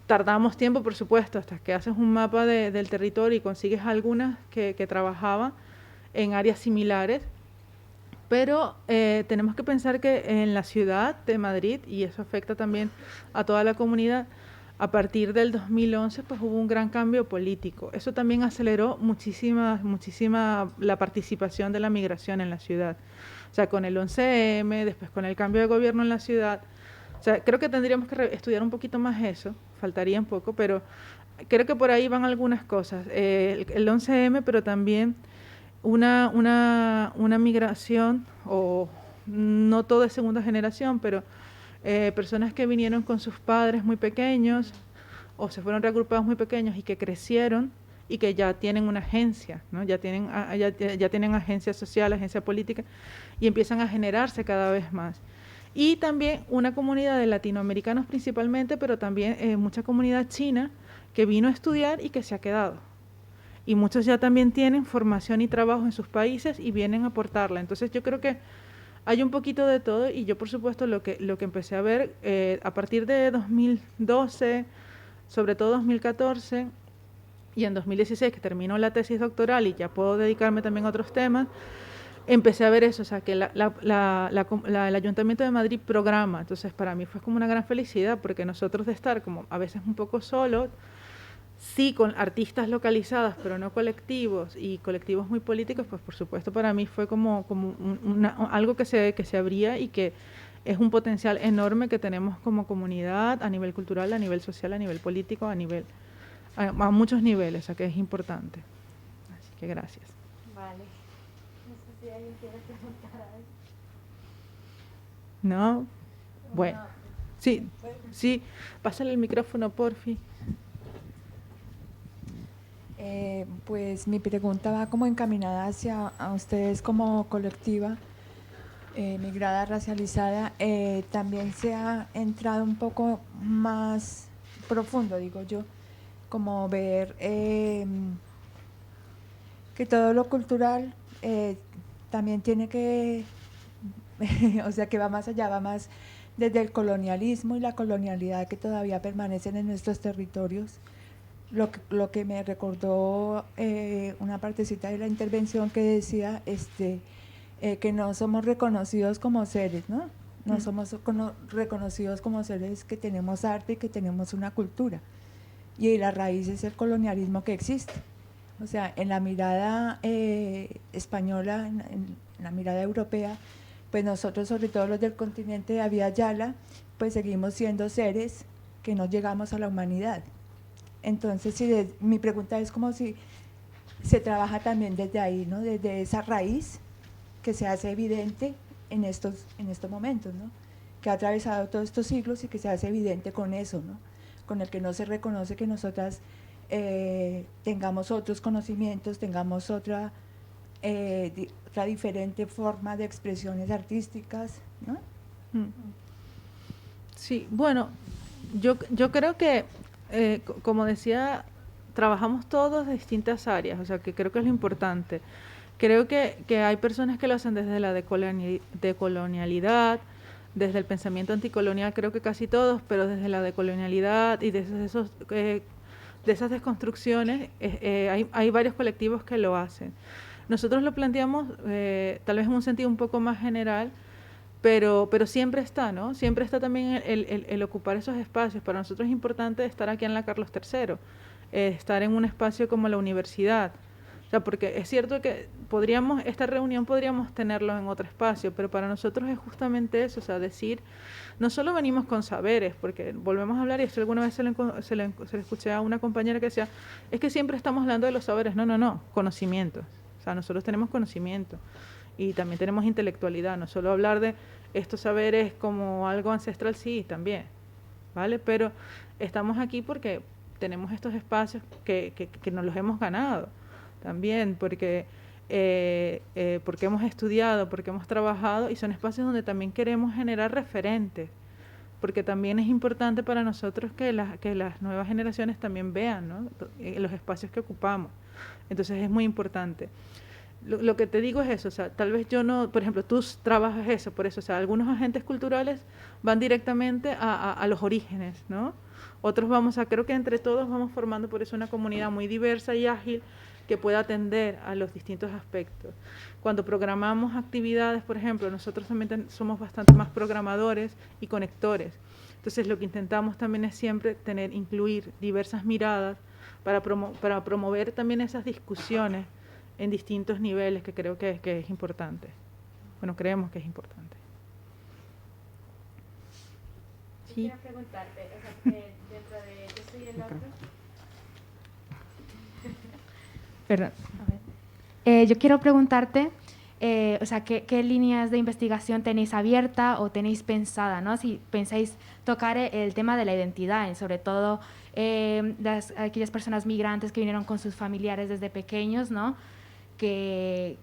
B: Tardamos tiempo, por supuesto, hasta que haces un mapa del territorio y consigues algunas que trabajaban en áreas similares. Pero tenemos que pensar que en la ciudad de Madrid, y eso afecta también a toda la comunidad, a partir del 2011 pues hubo un gran cambio político. Eso también aceleró muchísima la participación de la migración en la ciudad. O sea, con el 11M, después con el cambio de gobierno en la ciudad. O sea, creo que tendríamos que estudiar un poquito más eso, faltaría un poco, pero creo que por ahí van algunas cosas. El 11M, pero también una migración, o no todo de segunda generación, pero personas que vinieron con sus padres muy pequeños, o se fueron reagrupados muy pequeños y que crecieron y que ya tienen una agencia, ¿no? Ya tienen agencia social, agencia política, y empiezan a generarse cada vez más. Y también una comunidad de latinoamericanos principalmente, pero también mucha comunidad china que vino a estudiar y que se ha quedado. Y muchos ya también tienen formación y trabajo en sus países y vienen a aportarla. Entonces yo creo que hay un poquito de todo, y yo por supuesto lo que empecé a ver a partir de 2012, sobre todo 2014, y en 2016 que terminó la tesis doctoral y ya puedo dedicarme también a otros temas, empecé a ver eso, o sea, que el Ayuntamiento de Madrid programa. Entonces para mí fue como una gran felicidad, porque nosotros de estar como a veces un poco solos, sí con artistas localizadas, pero no colectivos, y colectivos muy políticos, pues por supuesto para mí fue como algo que se abría, y que es un potencial enorme que tenemos como comunidad a nivel cultural, a nivel social, a nivel político, a muchos niveles, o sea que es importante. Así que gracias.
C: Vale. No sé si alguien quiere preguntar algo.
B: ¿No? Bueno. Sí, pásale el micrófono, porfi.
F: Pues mi pregunta va como encaminada hacia a ustedes como colectiva migrada, racializada. También se ha entrado un poco más profundo, digo yo, como ver que todo lo cultural también tiene que, o sea, que va más allá, va más desde el colonialismo y la colonialidad que todavía permanecen en nuestros territorios. Lo que me recordó una partecita de la intervención que decía que no somos reconocidos como seres, ¿no? No somos reconocidos como seres que tenemos arte y que tenemos una cultura. Y la raíz es el colonialismo que existe. O sea, en la mirada española, en la mirada europea, pues nosotros, sobre todo los del continente de Abya Yala, pues seguimos siendo seres que no llegamos a la humanidad. Entonces, mi pregunta es como si se trabaja también desde ahí, ¿no? Desde esa raíz que se hace evidente en estos momentos, ¿no? Que ha atravesado todos estos siglos y que se hace evidente con eso, ¿no? Con el que no se reconoce que nosotras tengamos otros conocimientos, tengamos otra diferente forma de expresiones artísticas, ¿no?
B: Sí, bueno, yo creo que como decía, trabajamos todos de distintas áreas, o sea que creo que es lo importante. Creo que hay personas que lo hacen desde la decolonialidad, desde el pensamiento anticolonial, creo que casi todos, pero desde la decolonialidad y desde de esas desconstrucciones hay varios colectivos que lo hacen. Nosotros lo planteamos tal vez en un sentido un poco más general, pero siempre está, ¿no? Siempre está también el ocupar esos espacios. Para nosotros es importante estar aquí en la Carlos III, estar en un espacio como la universidad. O sea, porque es cierto que esta reunión podríamos tenerlo en otro espacio, pero para nosotros es justamente eso, o sea, decir, no solo venimos con saberes, porque volvemos a hablar, y esto alguna vez se le escuché a una compañera que decía, es que siempre estamos hablando de los saberes. No, conocimientos. O sea, nosotros tenemos conocimiento. Y también tenemos intelectualidad, no solo hablar de estos saberes como algo ancestral, sí, también, ¿vale? Pero estamos aquí porque tenemos estos espacios que nos los hemos ganado también, porque hemos estudiado, porque hemos trabajado, y son espacios donde también queremos generar referentes, porque también es importante para nosotros que las nuevas generaciones también vean, ¿no? Los espacios que ocupamos. Entonces es muy importante. Lo que te digo es eso, o sea, tal vez yo no, por ejemplo, tú trabajas eso, por eso, o sea, algunos agentes culturales van directamente a los orígenes, ¿no? Otros creo que entre todos vamos formando por eso una comunidad muy diversa y ágil que pueda atender a los distintos aspectos. Cuando programamos actividades, por ejemplo, nosotros también somos bastante más programadores y conectores. Entonces lo que intentamos también es siempre incluir diversas miradas para promover también esas discusiones en distintos niveles, que creo que es importante. Bueno, creemos que es importante.
D: Sí. Quiero preguntarte, o sea, dentro de Yo soy el otro. Perdón. Yo quiero preguntarte, o sea, ¿qué líneas de investigación tenéis abierta o tenéis pensada, ¿no? Si pensáis tocar el tema de la identidad, y sobre todo aquellas personas migrantes que vinieron con sus familiares desde pequeños, ¿no? Que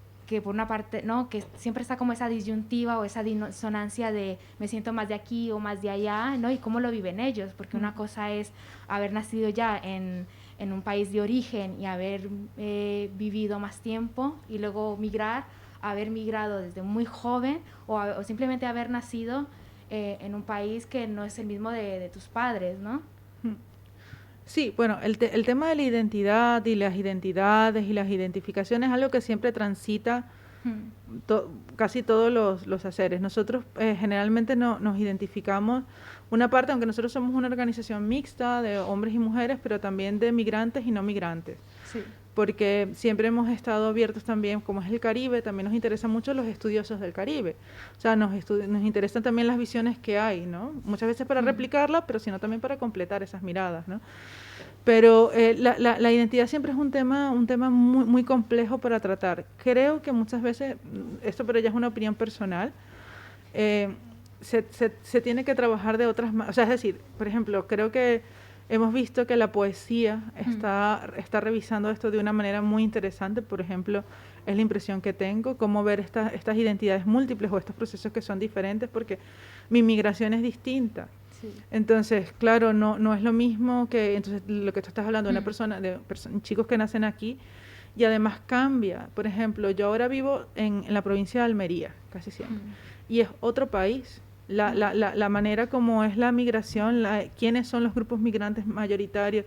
D: por una parte, ¿no? Que siempre está como esa disyuntiva o esa disonancia de me siento más de aquí o más de allá, ¿no? Y cómo lo viven ellos, porque una cosa es haber nacido ya en un país de origen y haber vivido más tiempo y luego migrar, haber migrado desde muy joven o simplemente haber nacido en un país que no es el mismo de tus padres, ¿no?
B: Sí, bueno, el tema de la identidad y las identidades y las identificaciones es algo que siempre transita casi todos los haceres. Nosotros generalmente nos identificamos, una parte, aunque nosotros somos una organización mixta de hombres y mujeres, pero también de migrantes y no migrantes.
D: Sí.
B: Porque siempre hemos estado abiertos también, como es el Caribe, también nos interesan mucho los estudiosos del Caribe. O sea, nos interesan también las visiones que hay, ¿no? Muchas veces para replicarlas, pero sino también para completar esas miradas, ¿no? Pero la identidad siempre es un tema muy, muy complejo para tratar. Creo que muchas veces, esto pero ya es una opinión personal, se tiene que trabajar de otras maneras. O sea, es decir, por ejemplo, creo que hemos visto que la poesía está revisando esto de una manera muy interesante. Por ejemplo, es la impresión que tengo, cómo ver estas identidades múltiples o estos procesos que son diferentes, porque mi migración es distinta.
D: Sí.
B: Entonces, claro, no es lo mismo que entonces lo que tú estás hablando de una persona, chicos que nacen aquí, y además cambia. Por ejemplo, yo ahora vivo en la provincia de Almería, casi siempre, y es otro país. La manera como es la migración, quiénes son los grupos migrantes mayoritarios,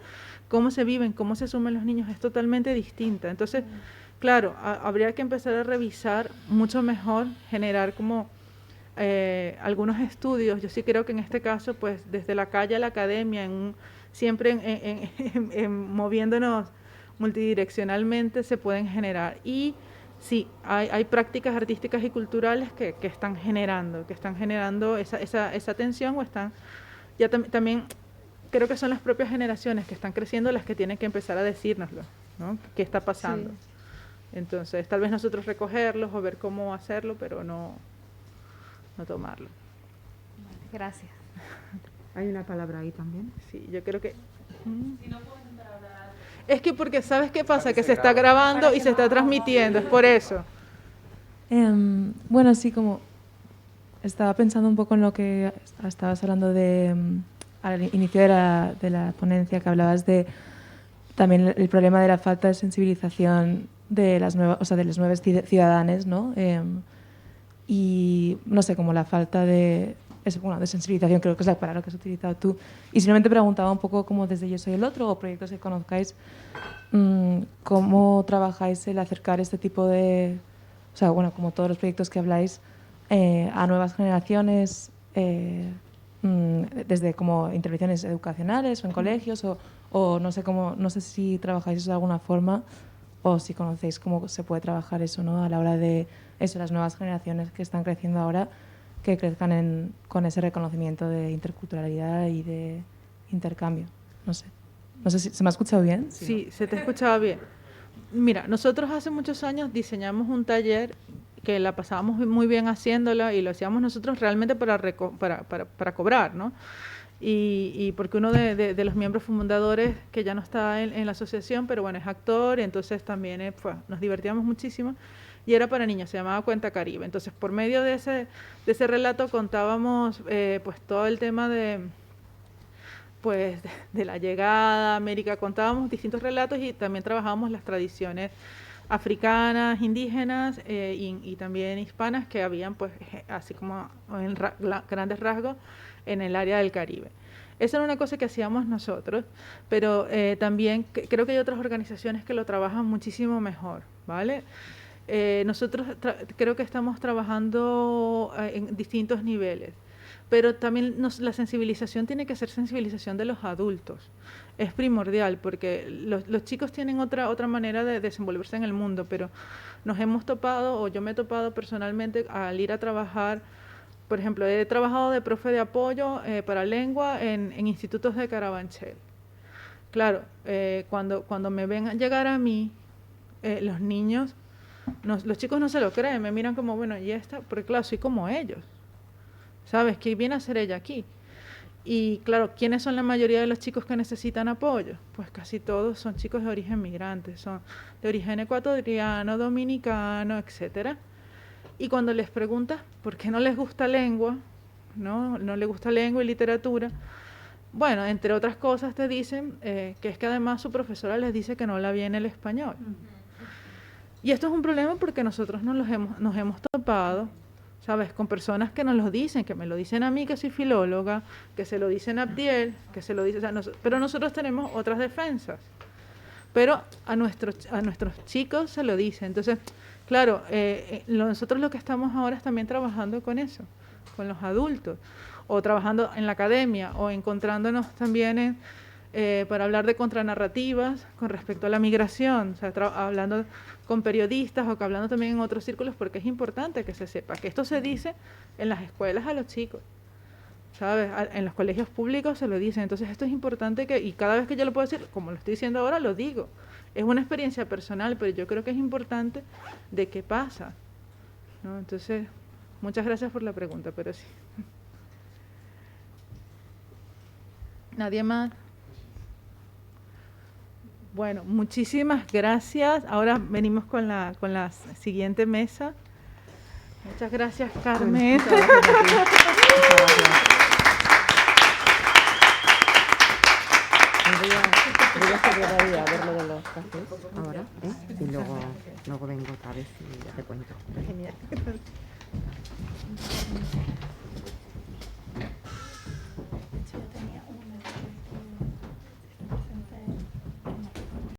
B: cómo se viven, cómo se asumen los niños, es totalmente distinta. Entonces, claro, habría que empezar a revisar mucho mejor, generar como algunos estudios. Yo sí creo que en este caso, pues desde la calle a la academia, siempre moviéndonos multidireccionalmente, se pueden generar. Y sí, hay prácticas artísticas y culturales que están generando esa tensión, o están, ya también creo que son las propias generaciones que están creciendo las que tienen que empezar a decírnoslo, ¿no? ¿Qué está pasando? Sí. Entonces, tal vez nosotros recogerlos o ver cómo hacerlo, pero no tomarlo.
D: Gracias.
A: Hay una palabra ahí también.
B: Sí, yo creo que... Es que porque, ¿sabes qué pasa? Que se está grabando y se está transmitiendo, es por eso.
G: Bueno, sí, como estaba pensando un poco en lo que estabas hablando al inicio de la ponencia, que hablabas de también el problema de la falta de sensibilización de las nuevas, o sea, de los nuevos ciudadanos, ¿no? Y no sé, como la falta de sensibilización, creo que es la palabra que has utilizado tú. Y simplemente preguntaba un poco como desde Yo Soy el Otro o proyectos que conozcáis, cómo trabajáis el acercar este tipo de, o sea, bueno, como todos los proyectos que habláis, a nuevas generaciones, desde como intervenciones educacionales o en colegios o no sé cómo, no sé si trabajáis eso de alguna forma o si conocéis cómo se puede trabajar eso, ¿no? A la hora de eso, las nuevas generaciones que están creciendo ahora, que crezcan con ese reconocimiento de interculturalidad y de intercambio. No sé si se me ha escuchado bien.
B: Sí, no. Se te escuchaba bien. Mira, nosotros hace muchos años diseñamos un taller que la pasábamos muy bien haciéndolo y lo hacíamos nosotros realmente para cobrar, ¿no? Y porque uno de los miembros fundadores, que ya no está en la asociación, pero bueno, es actor, y entonces también nos divertíamos muchísimo, y era para niños, se llamaba Cuenta Caribe. Entonces, por medio de ese relato contábamos pues todo el tema de la llegada a América, contábamos distintos relatos y también trabajábamos las tradiciones africanas, indígenas y también hispanas que habían, pues, así como en grandes rasgos, en el área del Caribe. Esa era una cosa que hacíamos nosotros, pero también creo que hay otras organizaciones que lo trabajan muchísimo mejor, ¿vale? Nosotros creo que estamos trabajando en distintos niveles, pero también la sensibilización tiene que ser sensibilización de los adultos. Es primordial porque los chicos tienen otra manera de desenvolverse en el mundo, pero nos hemos topado, o yo me he topado personalmente al ir a trabajar. Por ejemplo, he trabajado de profe de apoyo para lengua en institutos de Carabanchel. Claro, cuando me ven llegar a mí, los niños, los chicos no se lo creen, me miran como, bueno, ¿y esta? Porque claro, soy como ellos, ¿sabes? ¿Qué viene a hacer ella aquí? Y claro, ¿quiénes son la mayoría de los chicos que necesitan apoyo? Pues casi todos son chicos de origen migrante, son de origen ecuatoriano, dominicano, etcétera. Y cuando les preguntas por qué no les gusta lengua, no les gusta lengua y literatura, bueno, entre otras cosas te dicen que es que además su profesora les dice que no habla bien el español. Y esto es un problema porque nosotros nos hemos topado, ¿sabes? Con personas que nos lo dicen, que me lo dicen a mí, que soy filóloga, que se lo dicen a Abdiel, que se lo dicen, o sea, pero nosotros tenemos otras defensas. Pero a nuestros chicos se lo dicen. Entonces, claro, nosotros lo que estamos ahora es también trabajando con eso, con los adultos, o trabajando en la academia, o encontrándonos también para hablar de contranarrativas con respecto a la migración, o sea, hablando con periodistas o que hablando también en otros círculos, porque es importante que se sepa que esto se dice en las escuelas a los chicos, ¿sabes? En los colegios públicos se lo dicen. Entonces esto es importante y cada vez que yo lo puedo decir, como lo estoy diciendo ahora, lo digo. Es una experiencia personal, pero yo creo que es importante de qué pasa, ¿no? Entonces, muchas gracias por la pregunta, pero sí. ¿Nadie más? Bueno, muchísimas gracias. Ahora venimos con la siguiente mesa. Muchas gracias, Carmen.
A: Muchas gracias a ti. Voy a esperar ahí a ver lo de los cafés ahora, ¿eh? Y luego vengo otra vez y ya te cuento.
B: Genial.